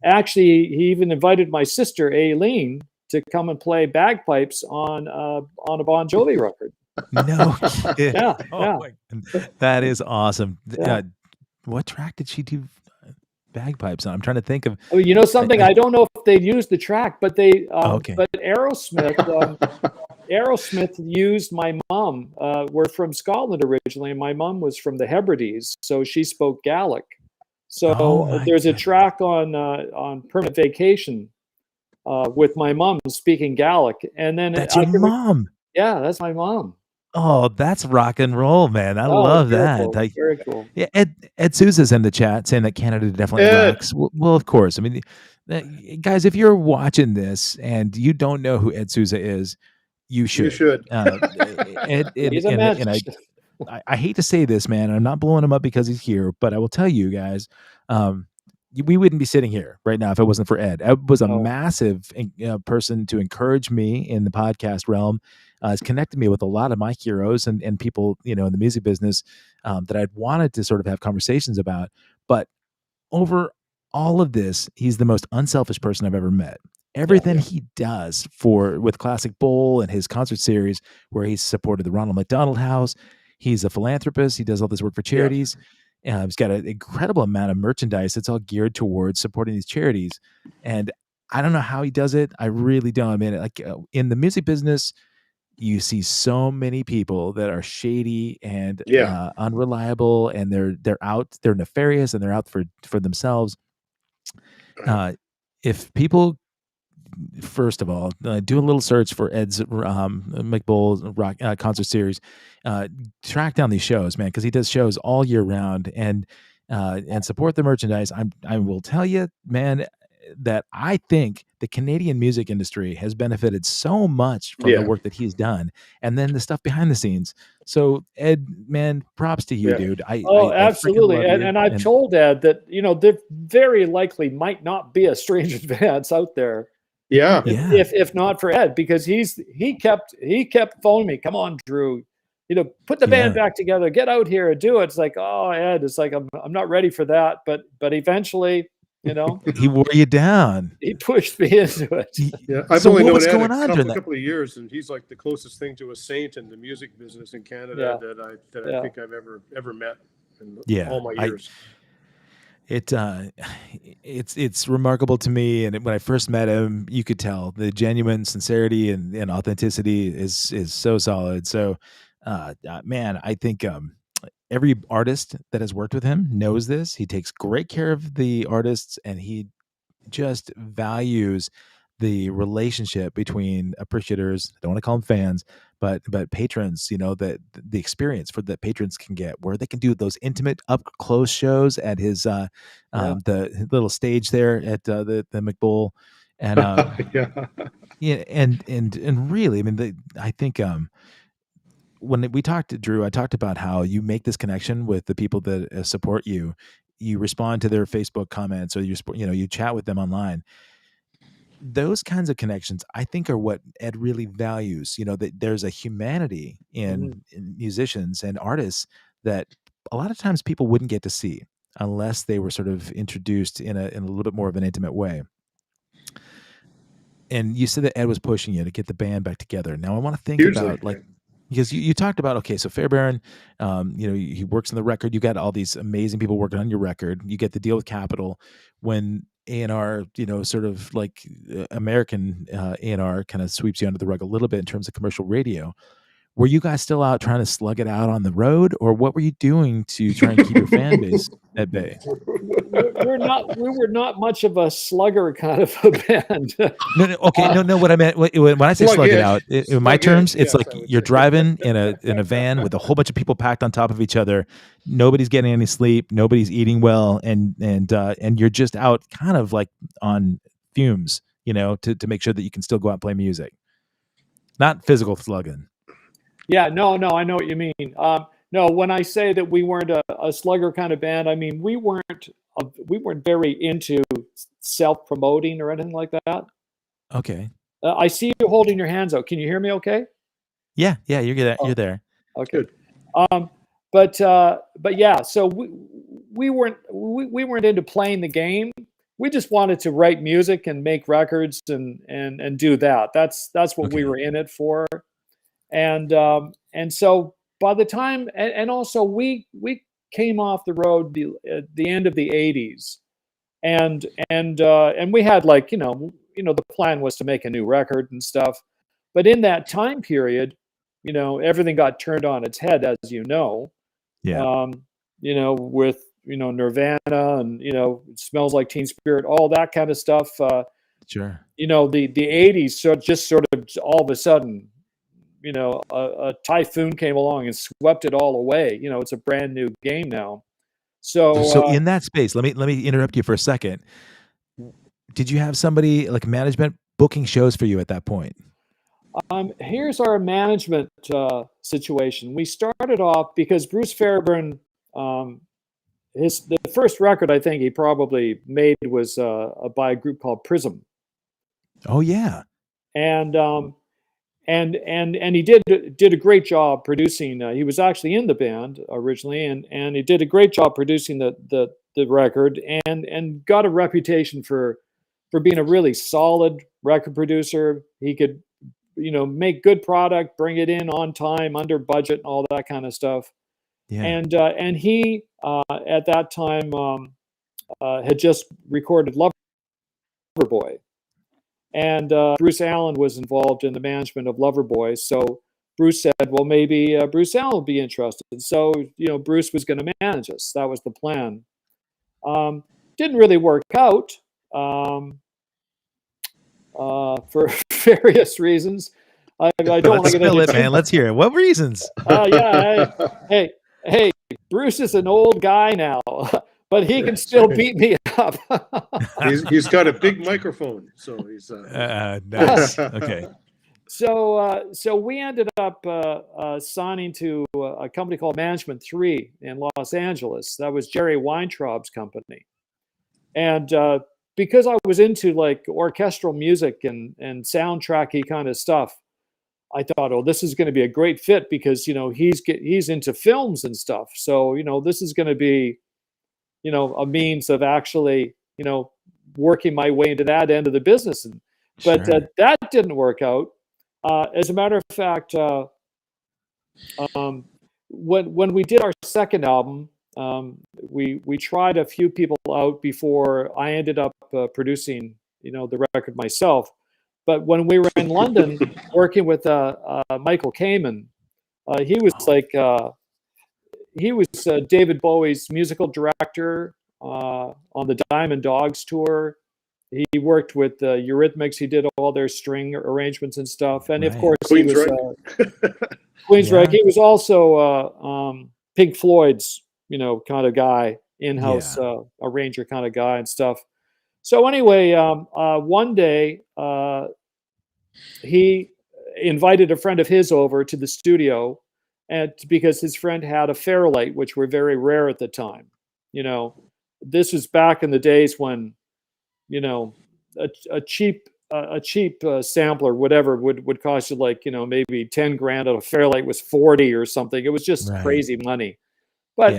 actually he even invited my sister Aileen to come and play bagpipes on a Bon Jovi record. no kidding. Yeah, Oh yeah, my God. That is awesome. yeah. What track did she do bagpipes on? I'm trying to think of. Oh, you know something? I don't know if they used the track, but they Okay. but Aerosmith used my mom. We're from Scotland originally, and my mom was from the Hebrides, so she spoke Gaelic. So Oh my there's a goodness. track on Permanent Vacation with my mom speaking Gaelic, and then That's your mom. yeah, that's my mom. Oh, that's rock and roll, man. I Oh, love very that. cool, very cool. Yeah, Ed Souza's in the chat saying that Canada definitely Ed. rocks. Well, of course. I mean, guys, if you're watching this and you don't know who Ed Souza is, you should. You should. He's a man. And I hate to say this, man. I'm not blowing him up because he's here, but I will tell you guys, we wouldn't be sitting here right now if it wasn't for Ed. Ed was a Oh. massive person to encourage me in the podcast realm. Has connected me with a lot of my heroes and people, in the music business that I'd wanted to sort of have conversations about. But over all of this, he's the most unselfish person I've ever met. Everything he does with Classic Bowl and his concert series, where he's supported the Ronald McDonald House, he's a philanthropist. He does all this work for charities. He's got an incredible amount of merchandise that's all geared towards supporting these charities. And I don't know how he does it. I really don't. I mean, like in the music business, you see so many people that are shady and unreliable, and they're nefarious, and they're out for themselves. If people, first of all, do a little search for Ed's McBowl rock concert series, track down these shows, man, because he does shows all year round, and support the merchandise. I will tell you, man, that I think the Canadian music industry has benefited so much from the work that he's done, and then the stuff behind the scenes. So Ed, man, props to you, dude. Absolutely. I and I've told Ed that, there very likely might not be a Strange Advance out there. Yeah. If not for Ed, because he kept phoning me, "Come on, Drew, put the band back together, get out here and do it." It's like, oh, Ed, it's like, I'm not ready for that. But eventually, he wore you down. He pushed me into it. Yeah, I've only known Ed a couple of years, and he's like the closest thing to a saint in the music business in Canada that I think I've ever met in all my years. It's remarkable to me, and when I first met him, you could tell the genuine sincerity and authenticity is so solid. So, man, I think every artist that has worked with him knows this. He takes great care of the artists, and he just values the relationship between appreciators, I don't want to call them fans, but patrons, that the experience for that patrons can get, where they can do those intimate up close shows at his the little stage there at the McBull, and Yeah. yeah, and really, I mean, I think when we talked to Drew, I talked about how you make this connection with the people that support you. You respond to their Facebook comments, or you chat with them online. Those kinds of connections, I think, are what Ed really values. That there's a humanity in musicians and artists that a lot of times people wouldn't get to see unless they were sort of introduced in a little bit more of an intimate way. And you said that Ed was pushing you to get the band back together. Now I want to think Hugely, about, like, because you talked about, okay, so Fairbairn, he works on the record. You got all these amazing people working on your record. You get the deal with Capitol. When A&R, sort of like American A&R kind of sweeps you under the rug a little bit in terms of commercial radio. Were you guys still out trying to slug it out on the road, or what were you doing to try and keep your fan base at bay? We were not much of a slugger kind of a band. No, okay, no. What I meant when I say slug it out, in my terms, it's like you're driving in a van with a whole bunch of people packed on top of each other. Nobody's getting any sleep. Nobody's eating well, and you're just out kind of like on fumes, to make sure that you can still go out and play music. Not physical slugging. Yeah, no, I know what you mean. No, when I say that we weren't a slugger kind of band, I mean we weren't very into self-promoting or anything like that. Okay. I see you holding your hands out. Can you hear me okay? Yeah, you're there. You're there. Okay. Good. But yeah, so we weren't into playing the game. We just wanted to write music and make records and do that. That's what we were in it for. And so by the time, and also we came off the road the end of the 80s, and we had, like, the plan was to make a new record and stuff, but in that time period, everything got turned on its head, as with Nirvana and It Smells Like Teen Spirit, all that kind of stuff. Sure. The 80s sort of all of a sudden, a typhoon came along and swept it all away. It's a brand new game now. So in that space, let me interrupt you for a second. Did you have somebody like management booking shows for you at that point? Here's our management situation. We started off because Bruce Fairbairn, the first record I think he probably made was by a group called Prism. Oh yeah. And he did a great job producing. He was actually in the band originally, and he did a great job producing the record, and got a reputation for being a really solid record producer. He could, make good product, bring it in on time, under budget, and all that kind of stuff. Yeah. And he at that time had just recorded Loverboy. And Bruce Allen was involved in the management of Loverboy. So Bruce said, well, maybe Bruce Allen will be interested. So, Bruce was going to manage us. That was the plan. Didn't really work out for various reasons. I don't want to get into it, man. Let's hear it. What reasons? Hey, Bruce is an old guy now. But he can still beat me up. he's got a big microphone, so he's nice. Okay. So we ended up signing to a company called Management 3 in Los Angeles. That was Jerry Weintraub's company. And because I was into like orchestral music and soundtracky kind of stuff, I thought, oh, this is going to be a great fit because he's into films and stuff. So this is going to be a means of actually, working my way into that end of the business. But sure. That didn't work out. As a matter of fact, when we did our second album, we tried a few people out before I ended up producing, the record myself. But when we were in London working with Michael Kamen, he was like... he was David Bowie's musical director on the Diamond Dogs tour. he worked with Eurythmics. He did all their string arrangements and stuff. And of Right. course, Queen's he was right. Queensryche. He was also Pink Floyd's, kind of guy, in-house arranger kind of guy and stuff. So anyway, one day he invited a friend of his over to the studio, and because his friend had a Fairlight, which were very rare at the time. This was back in the days when, a cheap sampler, whatever, would cost you like, maybe 10 grand. A Fairlight was 40 or something. It was just crazy money. But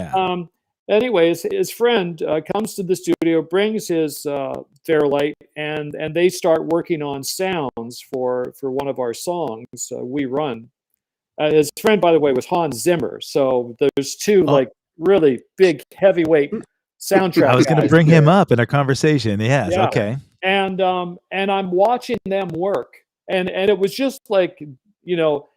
anyways, his friend comes to the studio, brings his Fairlight, and they start working on sounds for one of our songs, We Run. His friend, by the way, was Hans Zimmer. So there's two like really big heavyweight soundtrack. I was going to bring him up in our conversation. Yes. Yeah. Okay. And I'm watching them work, and it was just like, you know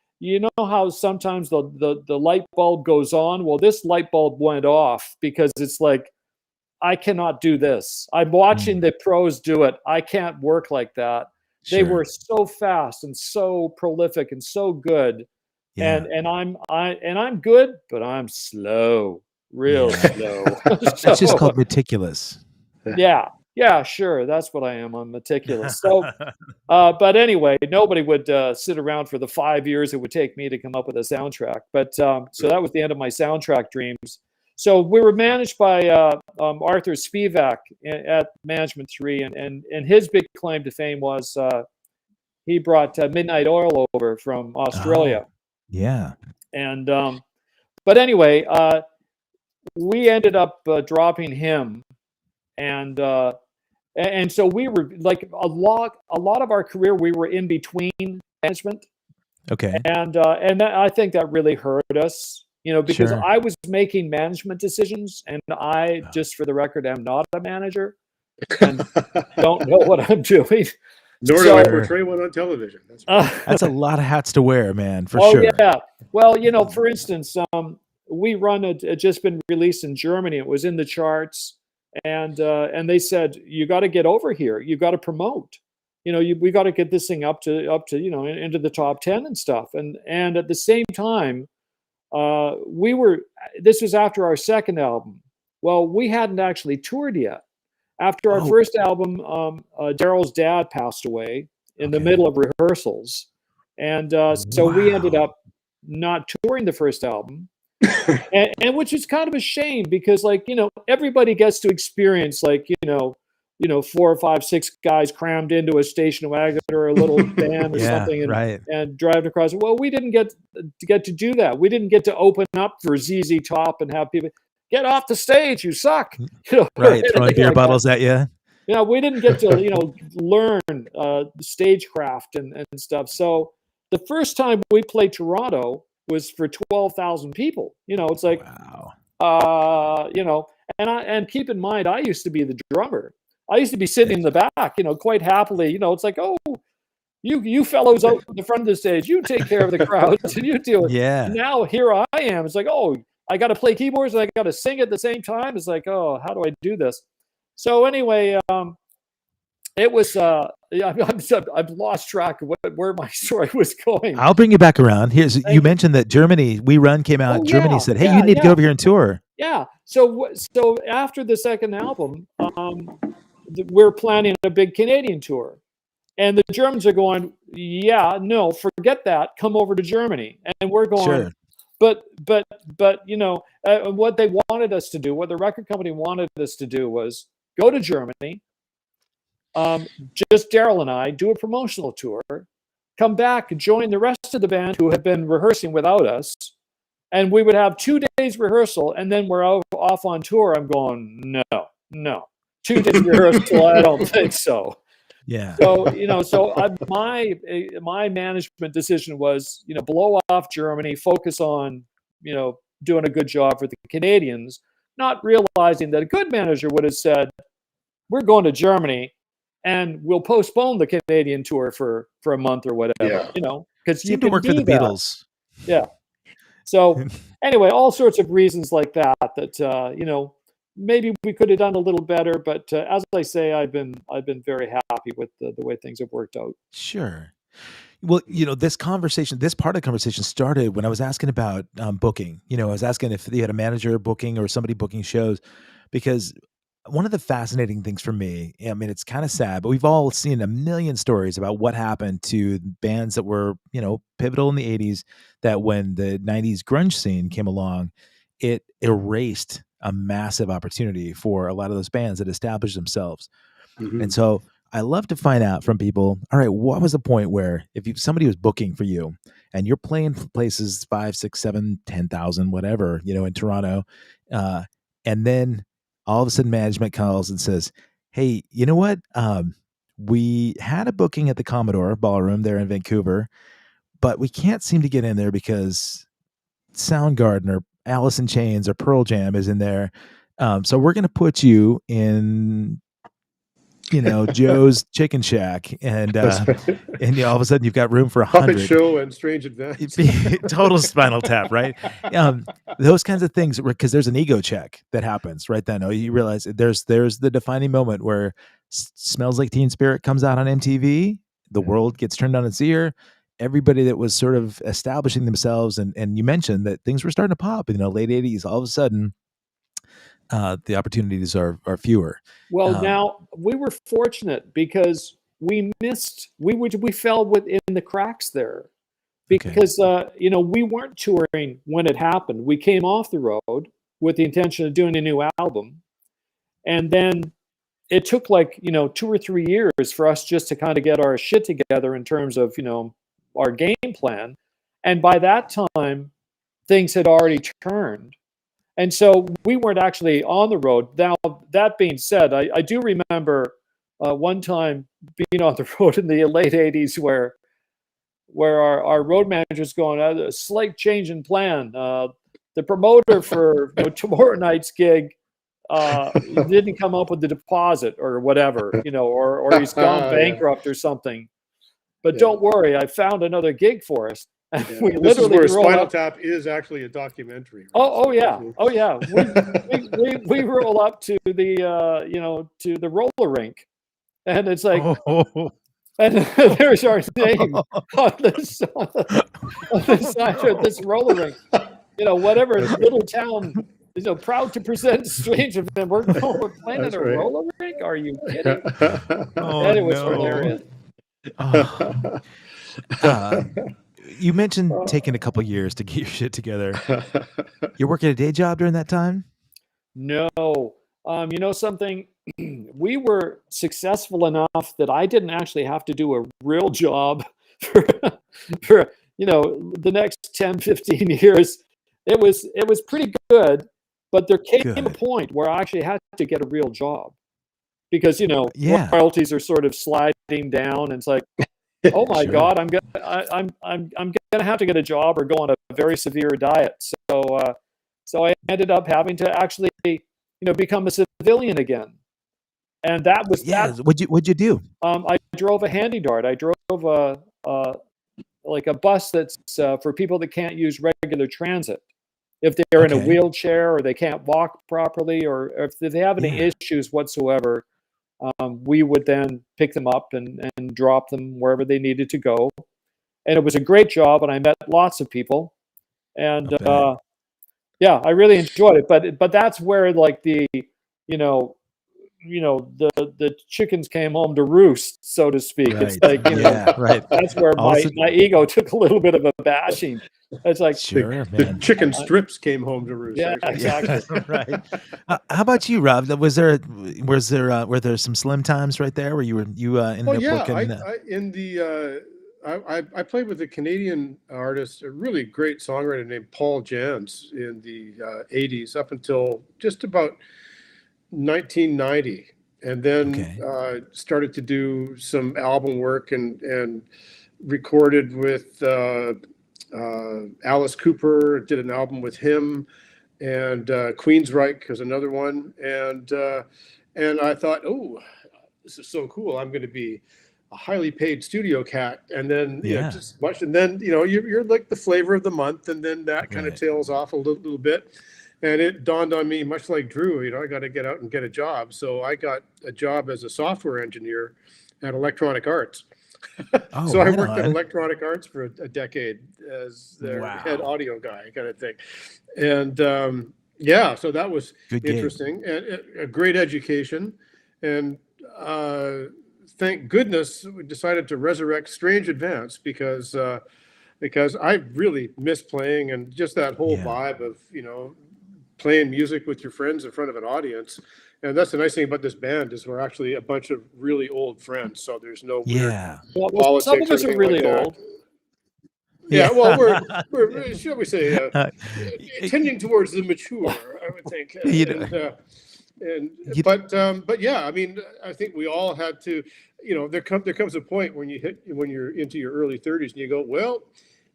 how sometimes the light bulb goes on. Well, this light bulb went off, because it's like, I cannot do this. I'm watching the pros do it. I can't work like that. Sure. They were so fast and so prolific and so good. Yeah. And I'm good, but I'm slow, real slow. That's just called meticulous. Yeah, sure. That's what I am. I'm meticulous. So, but anyway, nobody would sit around for the 5 years it would take me to come up with a soundtrack. But so that was the end of my soundtrack dreams. So we were managed by Arthur Spivak at Management 3, and his big claim to fame was he brought Midnight Oil over from Australia. Oh, yeah. And but anyway, we ended up dropping him, and so we were like a lot of our career we were in between management. Okay. And that, I think that really hurt us, because Sure. I was making management decisions, and I, just for the record, am not a manager and don't know what I'm doing. Nor do I portray one on television. That's a lot of hats to wear, man, for sure. Oh, yeah. Well, for instance, We Run had just been released in Germany. It was in the charts. And they said, you got to get over here. You got to promote. We got to get this thing up to into the top 10 and stuff. And at the same time, this was after our second album. Well, we hadn't actually toured yet. After our first album, Darryl's dad passed away in the middle of rehearsals. And so we ended up not touring the first album. and which is kind of a shame, because everybody gets to experience 4 or 5, 6 guys crammed into a station wagon or a little van or something and driving across. Well, we didn't get to do that. We didn't get to open up for ZZ Top and have people get off the stage, you suck. Throwing beer bottles at you. We didn't get to learn stagecraft and stuff. So the first time we played Toronto was for 12,000 people. It's like, wow. And keep in mind, I used to be the drummer. I used to be sitting in the back, quite happily. It's like, oh, you fellows out in the front of the stage, you take care of the crowds and you deal with it. Yeah. Now here I am. It's like, oh, I got to play keyboards and I got to sing at the same time. It's like, oh, how do I do this? So anyway, it was. I've lost track of where my story was going. I'll bring you back around. You mentioned that Germany, We Run came out. Germany said, "Hey, you need to get over here and tour." Yeah. So after the second album, we're planning a big Canadian tour, and the Germans are going, "Yeah, no, forget that. Come over to Germany." And we're going, sure. But what they wanted us to do, what the record company wanted us to do, was go to Germany. Just Darryl and I do a promotional tour, come back, join the rest of the band who had been rehearsing without us, and we would have 2 days rehearsal, and then we're off on tour. I'm going, no, 2 days rehearsal. I don't think so. Yeah. So my management decision was, blow off Germany, focus on doing a good job for the Canadians, not realizing that a good manager would have said, we're going to Germany, and we'll postpone the Canadian tour for a month or whatever, because you can work for the Beatles. Yeah. So anyway, all sorts of reasons like that, maybe we could have done a little better, but as I say, I've been very happy with the way things have worked out. Sure. Well, this conversation, this part of the conversation started when I was asking about booking. I was asking if you had a manager booking or somebody booking shows, because one of the fascinating things for me, I mean, it's kind of sad, but we've all seen a million stories about what happened to bands that were, pivotal in the 80s, that when the 90s grunge scene came along, it erased a massive opportunity for a lot of those bands that established themselves. Mhm. And so I love to find out from people, all right, what was the point where if somebody was booking for you and you're playing places 5, 6, 7, 10,000, whatever, in Toronto, and then all of a sudden management calls and says, hey, you know what? We had a booking at the Commodore Ballroom there in Vancouver, but we can't seem to get in there because Soundgarden or Alice in Chains or Pearl Jam is in there. So we're going to put you in, Joe's Chicken Shack, and That's right. all of a sudden you've got room for Puppet 100. show and Strange Advance. Total Spinal Tap, right? Those kinds of things, because there's an ego check that happens right then. Oh, you realize there's the defining moment where Smells Like Teen Spirit comes out on MTV, the world gets turned on its ear. Everybody that was sort of establishing themselves, and you mentioned that things were starting to pop, late 80s, all of a sudden the opportunities are fewer. Well, now we were fortunate because we fell within the cracks there, because we weren't touring when it happened. We came off the road with the intention of doing a new album, and then it took 2 or 3 years for us just to kind of get our shit together in terms of our game plan, and by that time things had already turned. And so we weren't actually on the road. Now, that being said, I do remember one time being on the road in the late 80s where our road manager's going, a slight change in plan. The promoter for tomorrow night's gig didn't come up with the deposit or whatever, or he's gone bankrupt or something. But don't worry, I found another gig for us. Yeah. This is where Spinal Tap is actually a documentary. Right? Oh yeah. We roll up to the to the roller rink, and it's like, and there's our name on the side of this roller rink. Whatever little town, proud to present Strange Event. We're playing at a roller rink. Are you kidding? And it was hilarious. You mentioned taking a couple years to get your shit together. You're working a day job during that time? No. You know something? We were successful enough that I didn't actually have to do a real job for the next 10, 15 years. It was pretty good, but there came a point where I actually had to get a real job because royalties are sort of sliding down, and it's like, oh my God, I'm gonna have to get a job or go on a very severe diet. So I ended up having to actually become a civilian again, and that was What'd you do? I drove a handy dart. I drove a bus that's for people that can't use regular transit. If they're in a wheelchair or they can't walk properly, or if they have any issues whatsoever, we would then pick them up and drop them wherever they needed to go. And it was a great job, and I met lots of people. And I really enjoyed it. But that's where the chickens came home to roost, so to speak. Right. It's like that's where my ego took a little bit of a bashing. It's like the chicken strips came home to roost. Yeah, exactly. Right. How about you, Rob? Were there some slim times right there where you ended up working? I played with a Canadian artist, a really great songwriter named Paul Jans in the 80s up until just about 1990, and then started to do some album work and recorded with Alice Cooper, did an album with him, and Queensryche was another one, and I thought, oh, this is so cool, I'm going to be a highly paid studio cat. And then and then you're like the flavor of the month, and then that kind of tails off a little bit. And it dawned on me, much like Drew, I got to get out and get a job. So I got a job as a software engineer at Electronic Arts. Oh, So I right worked at on. Electronic Arts for a decade as their head Wow. audio guy, kind of thing. And yeah, so that was Good gig. interesting and a great education. And thank goodness we decided to resurrect Strange Advance because I really miss playing and just that whole Yeah. vibe of playing music with your friends in front of an audience. And that's the nice thing about this band is we're actually a bunch of really old friends, so there's no weird Yeah. Well, some politics of or us are anything really like that. old. Yeah, well, Yeah. we're shall we say tending towards the mature, I would think. You know, you, But yeah, I mean, I think we all had to, there comes a point when you're into your early 30s and you go, well,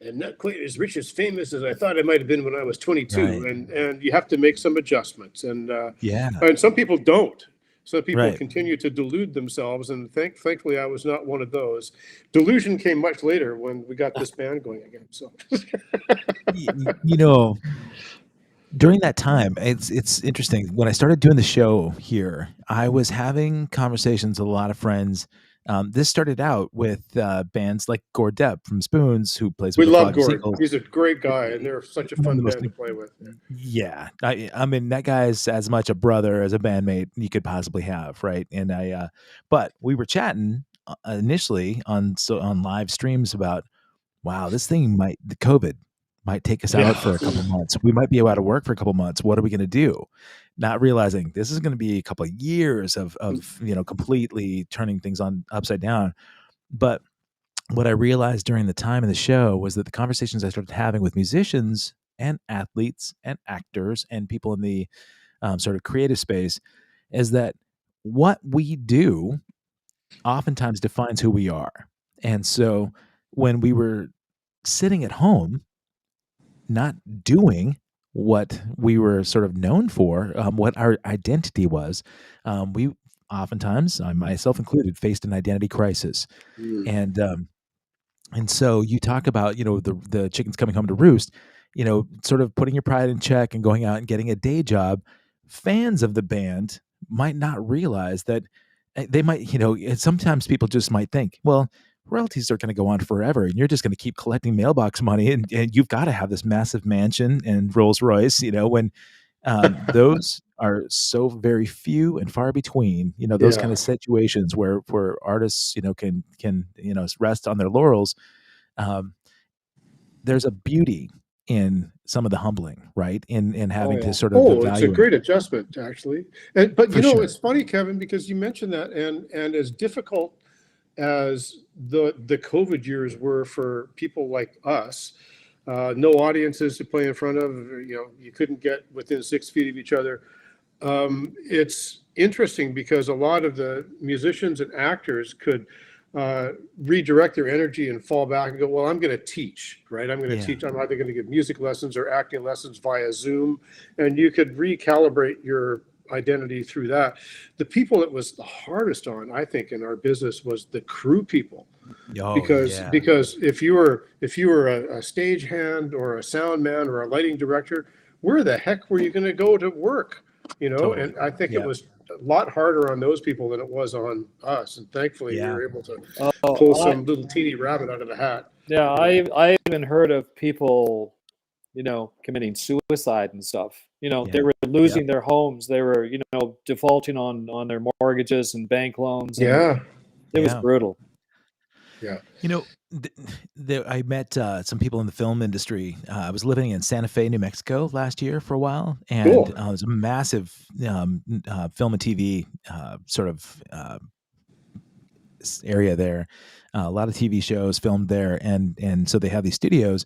I'm not quite as rich as famous as I thought I might have been when I was 22, right. and you have to make some adjustments, and Yeah. some people don't. So people Right. continue to delude themselves, and thankfully I was not one of those. Delusion came much later when we got this band going again. So You know, during that time, it's interesting. When I started doing the show here, I was having conversations with a lot of friends. This started out with bands like Gord Depp from Spoons, who plays we with the love Flogging Gord. Seagulls. He's a great guy, and they're such a One of fun the most, band to play with. yeah. I mean, that guy's as much a brother as a bandmate you could possibly have, right? And but we were chatting initially on live streams about, wow, this thing the COVID might take us out for Yeah. a couple months. We might be out of work for a couple months. What are we going to do? Not realizing this is going to be a couple of years of completely turning things on upside down. But what I realized during the time of the show was that the conversations I started having with musicians and athletes and actors and people in the sort of creative space is that what we do oftentimes defines who we are. And so when we were sitting at home, not doing what we were sort of known for, what our identity was, we oftentimes, I myself included, faced an identity crisis. Mm. And so you talk about, the chickens coming home to roost, sort of putting your pride in check and going out and getting a day job. Fans of the band might not realize that they might, sometimes people just might think, well, royalties are going to go on forever and you're just going to keep collecting mailbox money and you've got to have this massive mansion and Rolls Royce, when those are so very few and far between, those kind Yeah. of situations where artists, can rest on their laurels. um, there's a beauty in some of the humbling, right? In Oh having yeah. to sort of Oh, it's a evaluate. great adjustment, actually. But For sure. it's funny, Kevin, because you mentioned that, and as difficult as the COVID years were for people like us, no audiences to play in front of, you couldn't get within 6 feet of each other. It's interesting because a lot of the musicians and actors could redirect their energy and fall back and go, well, I'm going to teach, right? I'm going to Yeah. teach. I'm either going to give music lessons or acting lessons via Zoom. And you could recalibrate your identity through that. The people that was the hardest on, I think, in our business was the crew people. Oh Because yeah. if you were a stagehand or a sound man or a lighting director, where the heck were you going to go to work? Totally. And I think it Yeah. was a lot harder on those people than it was on us. And thankfully, we Yeah. were able to Oh, pull some little teeny rabbit out of the hat. yeah. I even heard of people, committing suicide and stuff. They Yeah. were losing their homes. They were, defaulting on their mortgages and bank loans. And Yeah. it was Yeah. brutal. Yeah. I met some people in the film industry. I was living in Santa Fe, New Mexico last year for a while, and Cool. it was a massive film and TV sort of area there. A lot of TV shows filmed there, and so they have these studios.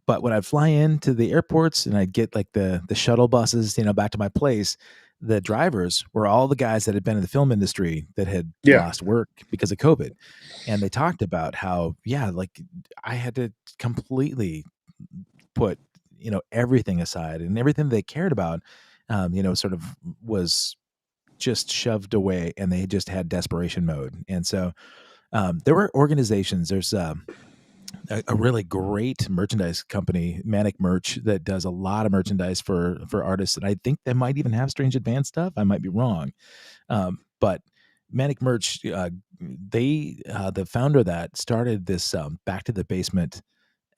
But when I'd fly into the airports and I'd get like the shuttle buses, back to my place, the drivers were all the guys that had been in the film industry that had Yeah. lost work because of COVID. And they talked about how, like I had to completely put, everything aside, and everything they cared about, sort of was just shoved away, and they just had desperation mode. And so there were organizations. There's a really great merchandise company, Manic Merch, that does a lot of merchandise for artists, and I think they might even have Strange Advance stuff. I might be wrong, but Manic Merch, the founder of that started this Back to the Basement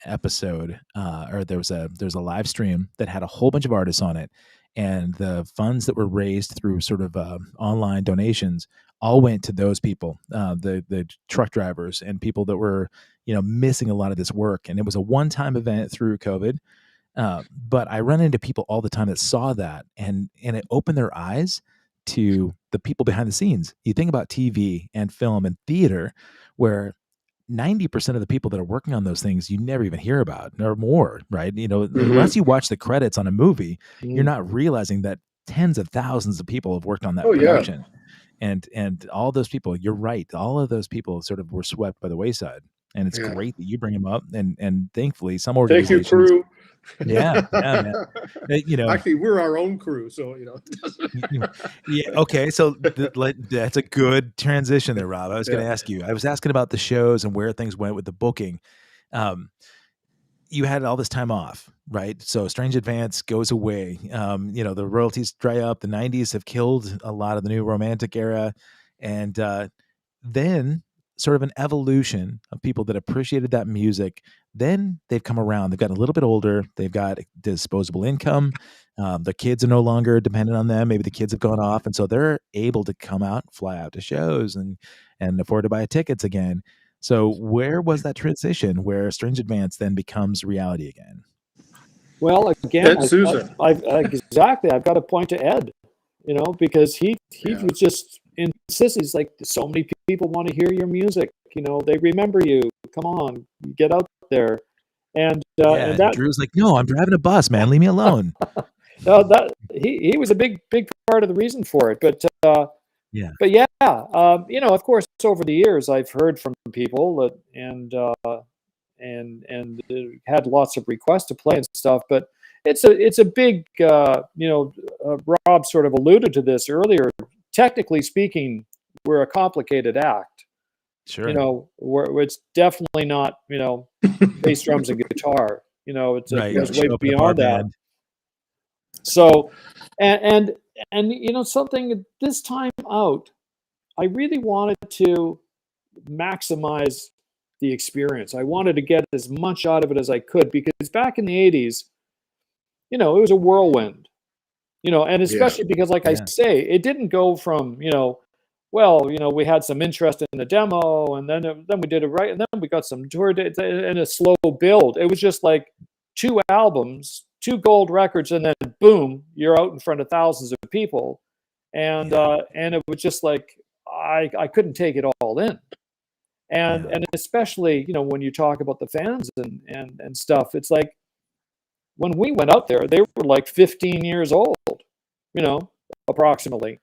episode, or there's a live stream that had a whole bunch of artists on it, and the funds that were raised through sort of online donations all went to those people, the truck drivers and people that were missing a lot of this work. And it was a one-time event through COVID, but I run into people all the time that saw that, and it opened their eyes to the people behind the scenes. You think about TV and film and theater, where 90% of the people that are working on those things you never even hear about, or more, right? Unless you watch the credits on a movie, you're not realizing that tens of thousands of people have worked on that production. And all those people, you're right, all of those people sort of were swept by the wayside. And it's great that you bring them up, and thankfully some organizations. Thank you, crew. Yeah, man. Actually, we're our own crew, so yeah. Okay, so that's a good transition there, Rob. I was going to ask you. I was asking about the shows and where things went with the booking. You had all this time off, right? So Strange Advance goes away. The royalties dry up. The '90s have killed a lot of the new romantic era, and then sort of an evolution of people that appreciated that music. Then they've come around. They've gotten a little bit older. They've got disposable income. The kids are no longer dependent on them. Maybe the kids have gone off, and so they're able to come out, fly out to shows, and afford to buy tickets again. So where was that transition where Strange Advance then becomes reality again? Well, again, Souza. Exactly. I've got to point to Ed, because he was just insistent. He's like, so many people want to hear your music. They remember you. Come on, get out there. And Drew's like, no, I'm driving a bus, man. Leave me alone. No, he was a big part of the reason for it. But of course, over the years, I've heard from people that and had lots of requests to play and stuff. But it's a big, Rob sort of alluded to this earlier. Technically speaking, we're a complicated act. Sure. Where it's definitely not, bass, drums, and guitar. It's way beyond that. Band. So, and something this time out, I really wanted to maximize the experience. I wanted to get as much out of it as I could, because back in the 80s, it was a whirlwind, and especially because, like I say, it didn't go from, we had some interest in the demo, and then we did it right, and then we got some tour and a slow build. It was just like 2 albums, 2 gold records, and then boom, you're out in front of thousands of people, and it was just like I couldn't take it all in, and especially when you talk about the fans and stuff, it's like when we went out there, they were like 15 years old, approximately.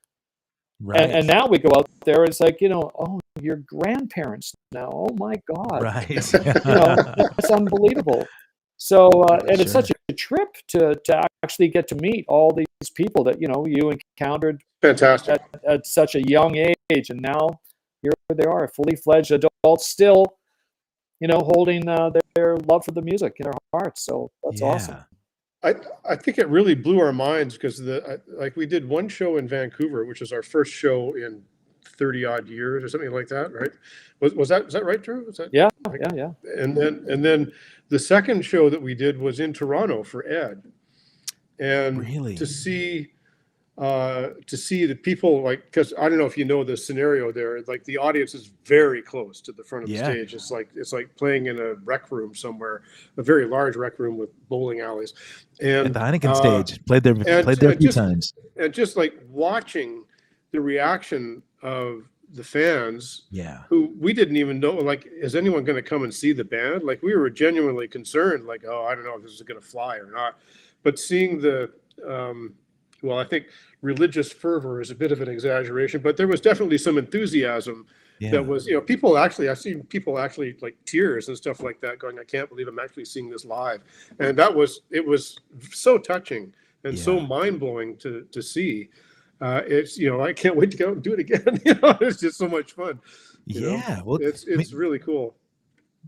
Right. And now we go out there, it's like, oh, your grandparents now. Oh my God. Right. It's unbelievable. So, and it's such a trip to actually get to meet all these people that, you encountered fantastic at such a young age. And now here they are, fully fledged adults, still, holding their love for the music in their hearts. So that's awesome. I think it really blew our minds, because we did one show in Vancouver, which is our first show in 30 odd years or something like that, right? Was that right, Drew? Was that, yeah. And then the second show that we did was in Toronto for Ed, and really? to see the people, because I don't know if you know the scenario there, like the audience is very close to the front of the stage. It's like playing in a rec room somewhere, a very large rec room with bowling alleys. And at the Heineken stage, played there a few times. And just like watching the reaction of the fans, who we didn't even know, like, is anyone going to come and see the band? Like, we were genuinely concerned, like, oh, I don't know if this is going to fly or not. But seeing the well, I think religious fervor is a bit of an exaggeration, but there was definitely some enthusiasm that was, people actually, I've seen people actually like tears and stuff like that going, I can't believe I'm actually seeing this live. And it was so touching and so mind-blowing to see. It's, I can't wait to go and do it again. It's just so much fun. Well, it's really cool.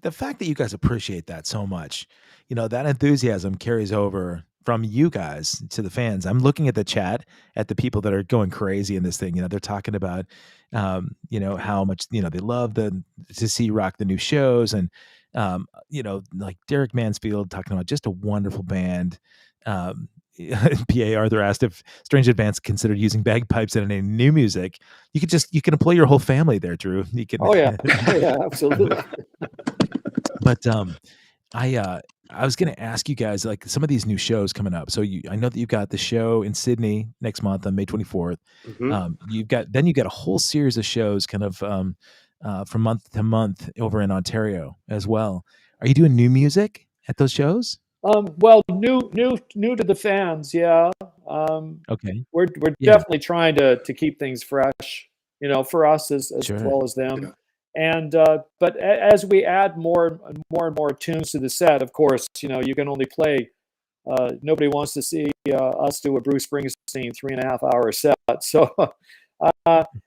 the fact that you guys appreciate that so much, that enthusiasm carries over from you guys to the fans. I'm looking at the chat at the people that are going crazy in this thing. They're talking about, how much, they love to see Rock the new shows. And, like Derek Mansfield talking about just a wonderful band. PA Arthur asked if Strange Advance considered using bagpipes in any new music. You can employ your whole family there, Drew. You can. Oh yeah, yeah, absolutely. But I was going to ask you guys, like, some of these new shows coming up. So I know that you've got the show in Sydney next month on May 24th. You've got a whole series of shows kind of from month to month over in Ontario as well. Are you doing new music at those shows? Well, new to the fans, yeah. Okay. We're definitely trying to keep things fresh, for us as Sure. well as them. Yeah. And but as we add more and more tunes to the set, of course, you can only play. Nobody wants to see us do a Bruce Springsteen 3.5-hour set. So,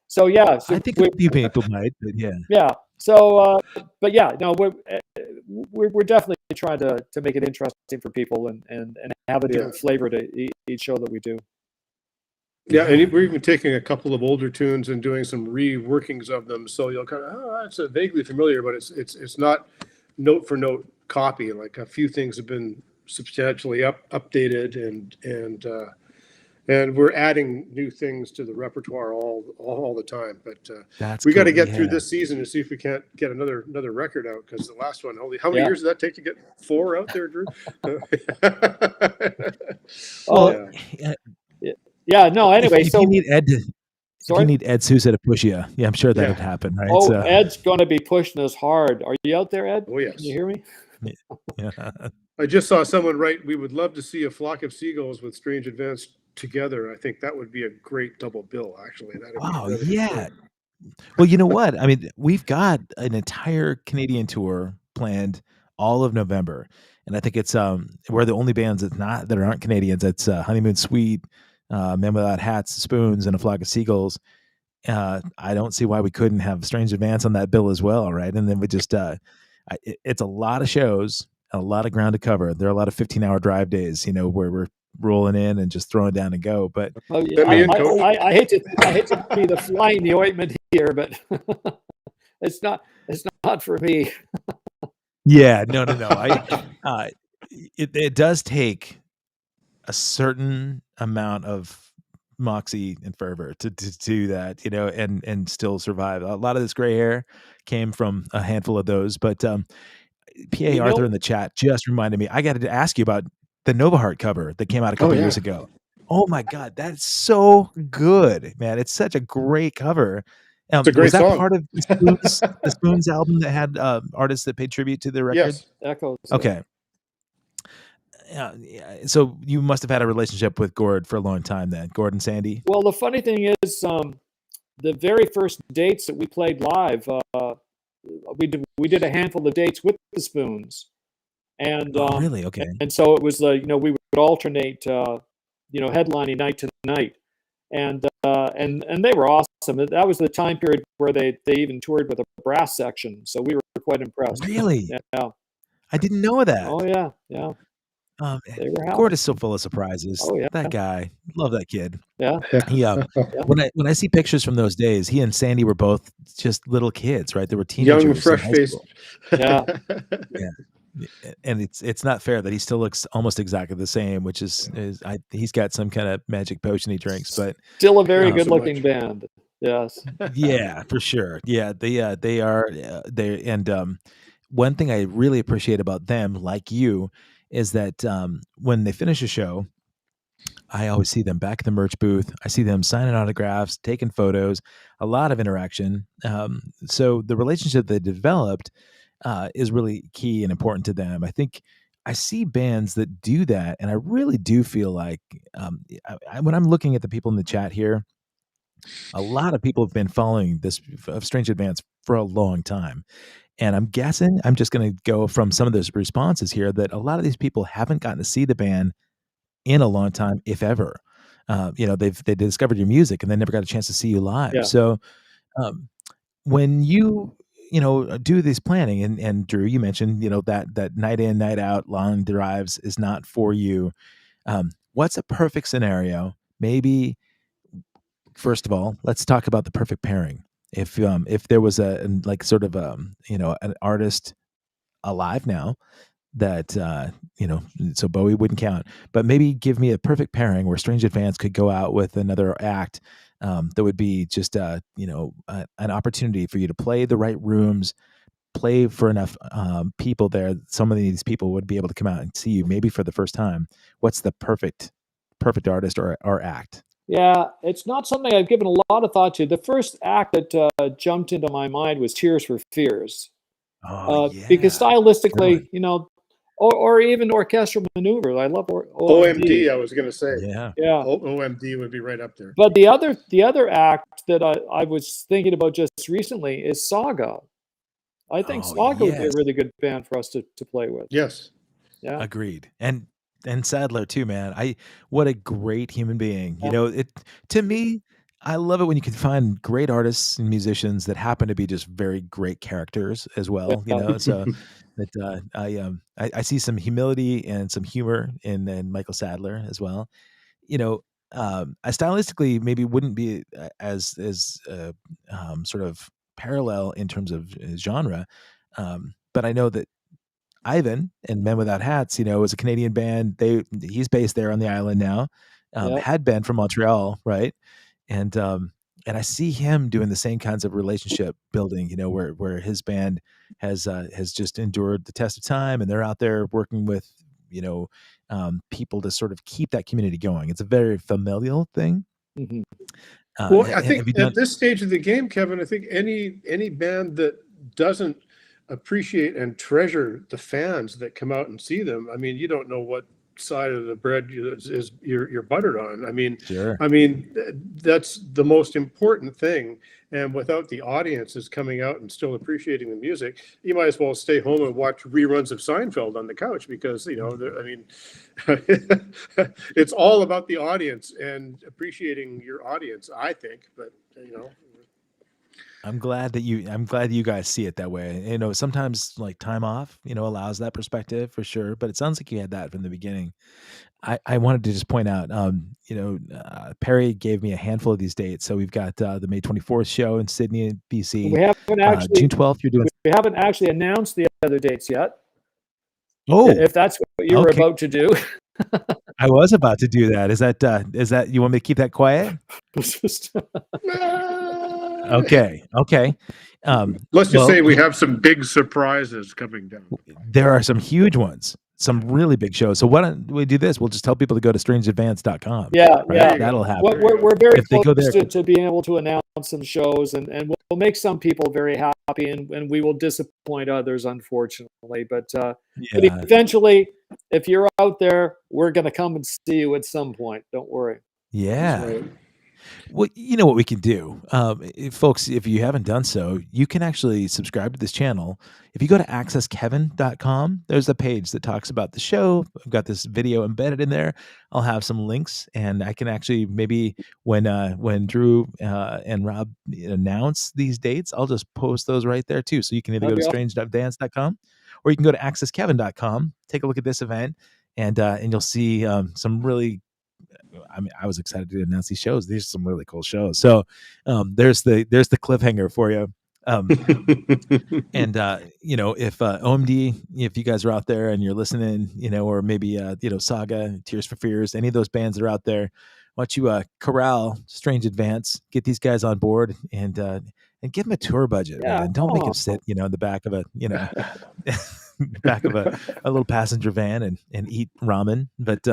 so yeah. So I think a few people might, but yeah. Yeah. So, but yeah, no, we're definitely trying to make it interesting for people and have it a flavor to each show that we do. Yeah, and we're even taking a couple of older tunes and doing some reworkings of them, so you'll kind of, that's vaguely familiar, but it's not note for note copy. Like a few things have been substantially updated, and we're adding new things to the repertoire all the time. But we got to get through this season to see if we can't get another record out, because the last one, how many years did that take to get 4 out there, Drew? Well, yeah, no, anyway, if you need Ed if you need Ed Souza to push you, I'm sure that would happen, right? Oh, Ed's going to be pushing us hard. Are you out there, Ed? Oh, yes. Can you hear me? Yeah. I just saw someone write, we would love to see a flock of seagulls with Strange Advance together. I think that would be a great double bill, actually. Yeah. Well, you know what? I mean, we've got an entire Canadian tour planned all of November, and I think it's we're the only bands that aren't Canadians. It's Honeymoon Suite, Men Without Hats, Spoons, and a Flock of Seagulls. I don't see why we couldn't have Strange Advance on that bill as well, right? And then we just it's a lot of shows, a lot of ground to cover. There are a lot of 15-hour drive days, where we're rolling in and just throwing down and go. But I hate to be the fly in the ointment here, but it's not for me. Yeah, no. It does take a certain amount of moxie and fervor to do that, and still survive. A lot of this gray hair came from a handful of those, but PA Arthur in the chat just reminded me, I got to ask you about the Nova Heart cover that came out a couple years ago. Oh my God, that's so good, man. It's such a great cover. It's a great song. Was that part of the Spoons album that had artists that paid tribute to the record? Yes. Echoes. Okay. Yeah. So you must have had a relationship with Gord for a long time then, Gord and Sandy? Well, the funny thing is, the very first dates that we played live, we did a handful of dates with the Spoons. And really? Okay. And so it was we would alternate headlining night to night, and they were awesome. That was the time period where they even toured with a brass section, so we were quite impressed. Really? Yeah. I didn't know that. Oh yeah. Gord is so full of surprises. Oh yeah. That guy, love that kid. Yeah. He when I see pictures from those days, he and Sandy were both just little kids, right? They were teenagers, young, fresh-faced. Yeah. Yeah. And it's not fair that he still looks almost exactly the same, which is he's got some kind of magic potion he drinks, but still a very good looking band. Yes. Yeah, for sure. Yeah, they are and one thing I really appreciate about them, like you, is that when they finish a show, I always see them back at the merch booth. I see them signing autographs, taking photos, a lot of interaction. So the relationship they developed is really key and important to them. I think I see bands that do that, and I really do feel like when I'm looking at the people in the chat here, a lot of people have been following this of Strange Advance for a long time. And I'm guessing, I'm just going to go from some of those responses here, that a lot of these people haven't gotten to see the band in a long time, if ever. They discovered your music and they never got a chance to see you live. Yeah. So when you do this planning. And Drew, you mentioned, that night in, night out, long drives is not for you. What's a perfect scenario? Maybe, first of all, let's talk about the perfect pairing. If there was like sort of an artist alive now that so Bowie wouldn't count, but maybe give me a perfect pairing where Strange Advance could go out with another act, that would be just an opportunity for you to play the right rooms, play for enough people there. Some of these people would be able to come out and see you maybe for the first time. What's the perfect artist or act? Yeah, it's not something I've given a lot of thought to. The first act that jumped into my mind was Tears for Fears. Oh Because yeah, stylistically, or even orchestral maneuver. I love OMD. I was going to say, yeah. OMD would be right up there. But the other act that I was thinking about just recently is Saga. I think Saga would be a really good band for us to play with. Yes. Yeah. Agreed. And Sadler too, man. What a great human being. To me, I love it when you can find great artists and musicians that happen to be just very great characters as well. So that I see some humility and some humor in Michael Sadler as well. I stylistically maybe wouldn't be as sort of parallel in terms of genre, but I know that Ivan and Men Without Hats, is a Canadian band. He's based there on the island now. Had been from Montreal, right? And I see him doing the same kinds of relationship building, where his band has just endured the test of time, and they're out there working with people to sort of keep that community going. It's a very familial thing. Mm-hmm. Well, I think at this stage of the game, Kevin, I think any band that doesn't appreciate and treasure the fans that come out and see them, I mean, you don't know what side of the bread is you're buttered on. I mean, sure. That's the most important thing. And without the audiences coming out and still appreciating the music, you might as well stay home and watch reruns of Seinfeld on the couch, because it's all about the audience and appreciating your audience, I think. But I'm glad that you guys see it that way. Sometimes like time off, allows that perspective for sure. But it sounds like you had that from the beginning. I wanted to just point out, Perry gave me a handful of these dates. So we've got the May 24th show in Sydney, BC. We haven't actually June 12th. You're doing. We haven't actually announced the other dates yet. Oh, if that's what you were about to do. I was about to do that. Is that you want me to keep that quiet? Okay. Let's just say we have some big surprises coming down. There are some huge ones, some really big shows. So why don't we do this? We'll just tell people to go to strangeadvance.com. Yeah, right? yeah. That'll happen. We're very close to being able to announce some shows, and we'll make some people very happy, and we will disappoint others, unfortunately. But eventually, if you're out there, we're going to come and see you at some point. Don't worry. Yeah. Well, you know what we can do, folks, if you haven't done so, you can actually subscribe to this channel. If you go to accesskevin.com, there's a page that talks about the show. I've got this video embedded in there. I'll have some links, and I can actually maybe when Drew and Rob announce these dates, I'll just post those right there too. So you can either go to strange.dance.com or you can go to accesskevin.com, take a look at this event, and you'll see some really. I was excited to announce these shows. These are some really cool shows. So there's the cliffhanger for you. And if OMD, if you guys are out there and you're listening, or maybe Saga, Tears for Fears, any of those bands that are out there, why don't you corral Strange Advance, get these guys on board, and give them a tour budget, man. Don't make them sit, in the back of a back of a little passenger van and eat ramen. But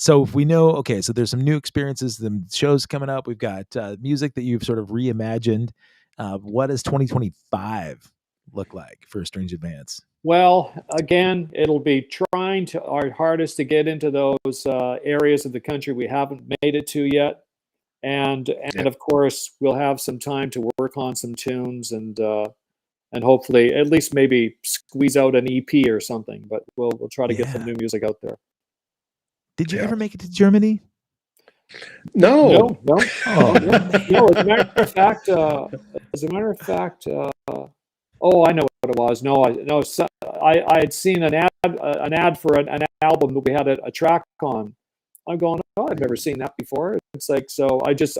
so if we know, okay, so there's some new experiences, the shows coming up. We've got music that you've sort of reimagined. What does 2025 look like for Strange Advance? Well, again, it'll be trying our hardest to get into those areas of the country we haven't made it to yet. And of course, we'll have some time to work on some tunes and hopefully at least maybe squeeze out an EP or something. But we'll try to get some new music out there. Did you ever make it to Germany? No. Oh, No. As a matter of fact, oh, I know what it was. I had seen an ad for an album that we had a track on. I'm going, oh, I've never seen that before. It's like, so I just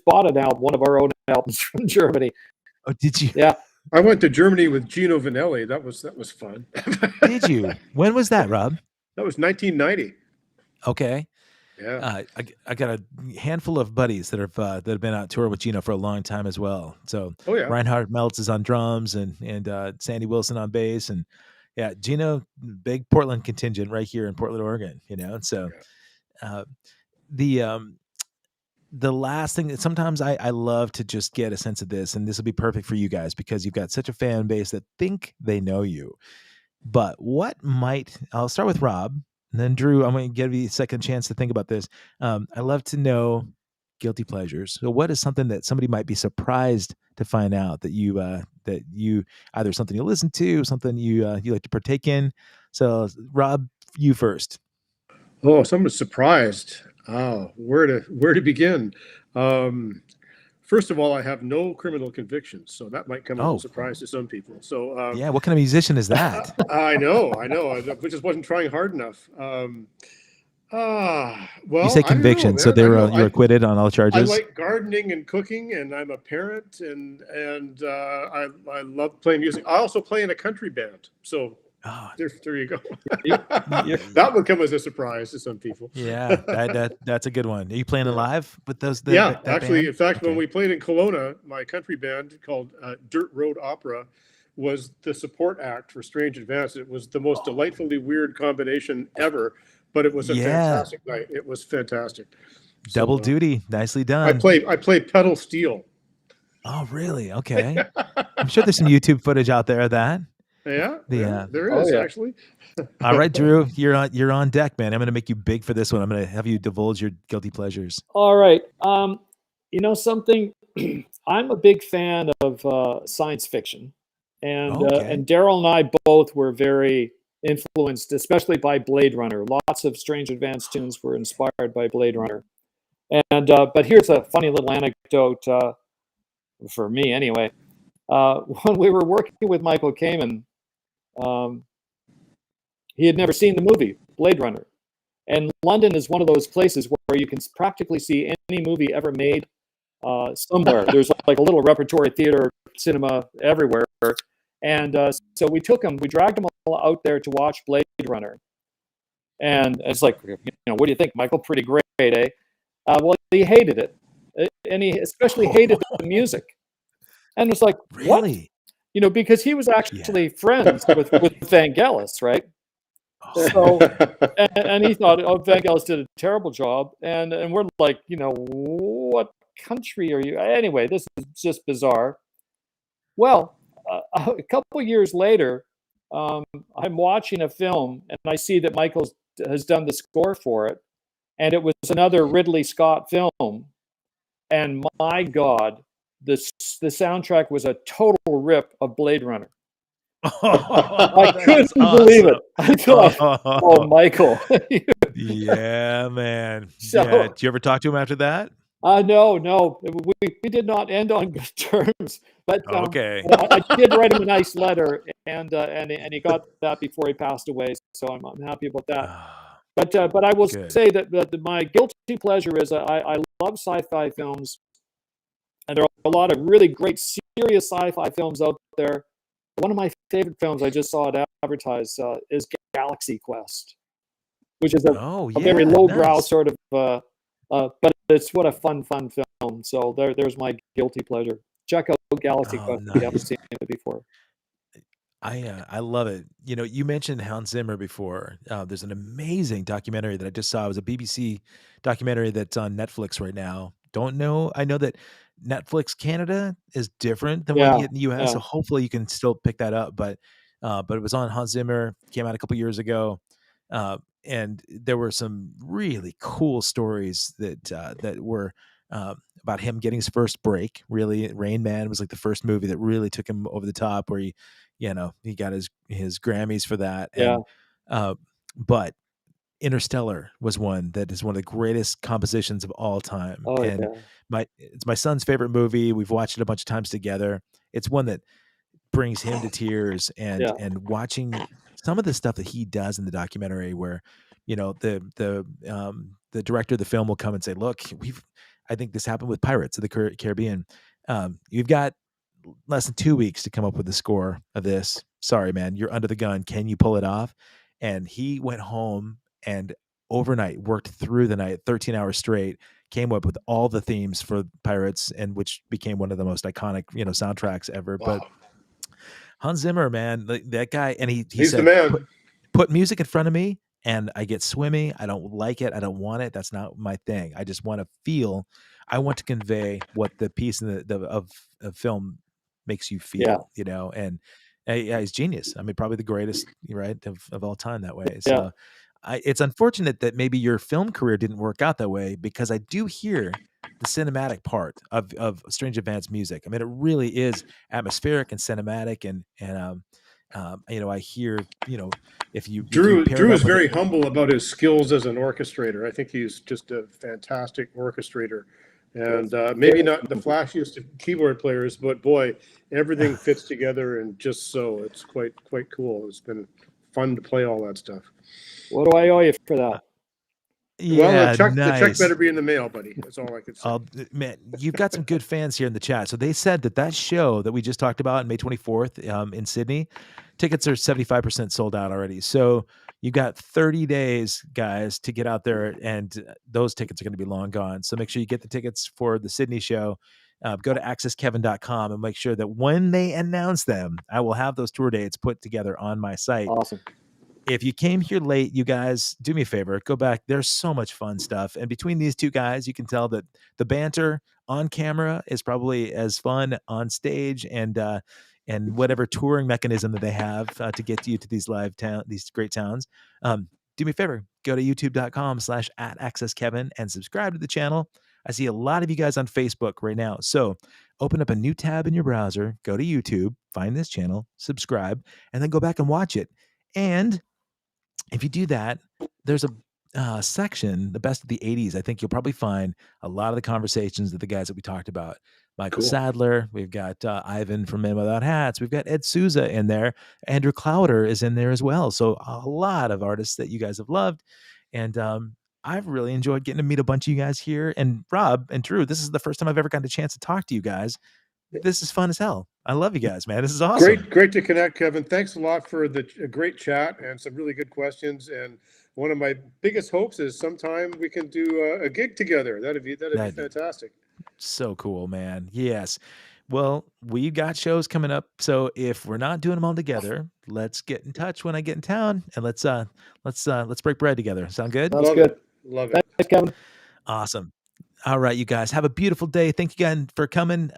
bought an album, one of our own albums from Germany. oh, did you? Yeah. I went to Germany with Gino Vanelli. That was fun. Did you? When was that, Rob? That was 1990. Okay. Yeah. I got a handful of buddies that have been out tour with Gino for a long time as well. So Oh yeah. Reinhard Meltz is on drums and Sandy Wilson on bass, and yeah, Gino, big Portland contingent right here in Portland, Oregon. So the last thing that sometimes I love to just get a sense of this, and this will be perfect for you guys because you've got such a fan base that think they know you. But I'll start with Rob, and then Drew, I'm going to give you a second chance to think about this. I love to know guilty pleasures. So what is something that somebody might be surprised to find out that you either something you listen to, something you like to partake in? So Rob, you first. Oh, someone's surprised. Oh, where to begin? First of all, I have no criminal convictions, so that might come as a surprise to some people. So yeah, what kind of musician is that? I know. I just wasn't trying hard enough. Well, You say conviction, so you're acquitted on all charges. I like gardening and cooking, and I'm a parent, and I love playing music. I also play in a country band, so. Oh. There you go. That would come as a surprise to some people. Yeah, that's a good one. Are you playing live with those? Actually, band? In fact, when we played in Kelowna, my country band called Dirt Road Opera was the support act for Strange Advance. It was the most delightfully weird combination ever, but it was a fantastic night. It was fantastic. Double duty, nicely done. I play pedal steel. Oh, really? Okay. I'm sure there's some YouTube footage out there of that. Yeah, there is actually. All right, Drew, you're on deck, man. I'm going to make you big for this one. I'm going to have you divulge your guilty pleasures. All right. You know something? I'm a big fan of science fiction, and Darryl and I both were very influenced, especially by Blade Runner. Lots of Strange Advance tunes were inspired by Blade Runner. And but here's a funny little anecdote for me, anyway. When we were working with Michael Kamen, he had never seen the movie Blade Runner, and London is one of those places where you can practically see any movie ever made somewhere. There's like a little repertory theater, cinema everywhere, and so we dragged him all out there to watch Blade Runner, and it's like, what do you think, Michael? Pretty great, eh? Well, he hated it, and he especially hated the music, and it's like, really? What? Because he was actually friends with Vangelis, right? So, and he thought, Vangelis did a terrible job, and we're like, what country are you? Anyway, this is just bizarre. Well, a couple of years later, I'm watching a film, and I see that Michael has done the score for it, and it was another Ridley Scott film, and my God, the soundtrack was a total rip of Blade Runner. I couldn't believe it. I thought, oh, Michael. Yeah, man. Did you ever talk to him after that? No. We did not end on good terms. But okay. I did write him a nice letter, and he got that before he passed away. So I'm happy about that. But I will say that my guilty pleasure is I love sci-fi films, and there are a lot of really great serious sci-fi films out there. One of my favorite films I just saw it advertised is Galaxy Quest, which is a very lowbrow sort of, but it's what a fun film. So there's my guilty pleasure. Check out Galaxy Quest if you haven't seen it before. I love it. You mentioned Hans Zimmer before. There's an amazing documentary that I just saw. It was a BBC documentary that's on Netflix right now. Don't know. I know that Netflix Canada is different than what you get in the US. So hopefully you can still pick that up. But it was on Hans Zimmer, came out a couple years ago. And there were some really cool stories that were about him getting his first break. Really, Rain Man was like the first movie that really took him over the top, where he got his Grammys for that. Yeah. And, but Interstellar was one that is one of the greatest compositions of all time. Oh, And yeah. it's my son's favorite movie. We've watched it a bunch of times together. It's one that brings him to tears, and Yeah. watching some of the stuff that he does in the documentary where, the director of the film will come and say, look, I think this happened with Pirates of the Caribbean. You've got less than 2 weeks to come up with the score of this. Sorry, man, you're under the gun. Can you pull it off? And he went home and overnight worked through the night, 13 hours straight, came up with all the themes for Pirates, and which became one of the most iconic, soundtracks ever. Wow. But Hans Zimmer, man, that guy, and he He's the said, man. put music in front of me and I get swimmy. I don't like it. I don't want it. That's not my thing. I just want to feel. I want to convey what the piece in of film makes you feel, and yeah, he's genius. I mean, probably the greatest, right, of all time that way. So it's unfortunate that maybe your film career didn't work out that way, because I do hear the cinematic part of Strange Advanced music. I mean, it really is atmospheric and cinematic, and I hear, if you Drew is with very humble about his skills as an orchestrator. I think he's just a fantastic orchestrator, and maybe not the flashiest of keyboard players, but boy, everything fits together, and just so it's quite cool. It's been fun to play all that stuff. What do I owe you for that? Yeah, the check nice. better be in the mail, buddy. That's all I could say. Man, you've got some good fans here in the chat. So they said that show that we just talked about on May 24th in Sydney, tickets are 75% sold out already. So you got 30 days, guys, to get out there, and those tickets are going to be long gone. So make sure you get the tickets for the Sydney show. Go to accesskevin.com and make sure that when they announce them, I will have those tour dates put together on my site. Awesome. If you came here late, you guys, do me a favor, go back. There's so much fun stuff. And between these two guys, you can tell that the banter on camera is probably as fun on stage, and whatever touring mechanism that they have to get you to these these great towns. Do me a favor, go to youtube.com/@accesskevin and subscribe to the channel. I see a lot of you guys on Facebook right now. So open up a new tab in your browser, go to YouTube, find this channel, subscribe, and then go back and watch it. And if you do that, there's a section, the best of the 80s. I think you'll probably find a lot of the conversations that the guys that we talked about. Michael Sadler, we've got Ivan from Men Without Hats, we've got Ed Souza in there, Andrew Clowder is in there as well. So a lot of artists that you guys have loved. And I've really enjoyed getting to meet a bunch of you guys here. And Rob and Drew, this is the first time I've ever gotten a chance to talk to you guys. This is fun as hell. I love you guys, man. This is awesome. Great to connect, Kevin. Thanks a lot for the great chat and some really good questions. And one of my biggest hopes is sometime we can do a gig together. That'd be fantastic. So cool, man. Yes. Well, we got shows coming up, so if we're not doing them all together, let's get in touch when I get in town, and let's break bread together. Sound good? That's good. Love it. Thanks, Kevin. Awesome. All right, you guys, have a beautiful day. Thank you again for coming.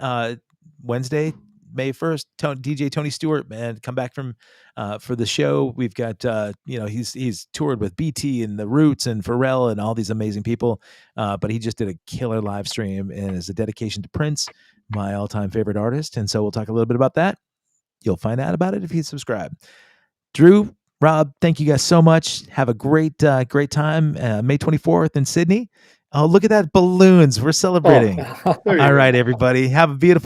Wednesday, May 1st, DJ Tony Stewart, man, come back from for the show. We've got he's toured with BT and the Roots and Pharrell and all these amazing people, but he just did a killer live stream, and is a dedication to Prince, my all-time favorite artist. And so we'll talk a little bit about that. You'll find out about it if you subscribe. Drew, Rob, thank you guys so much. Have a great time. May 24th in Sydney. Oh, look at that, balloons. We're celebrating. All right, everybody. Have a beautiful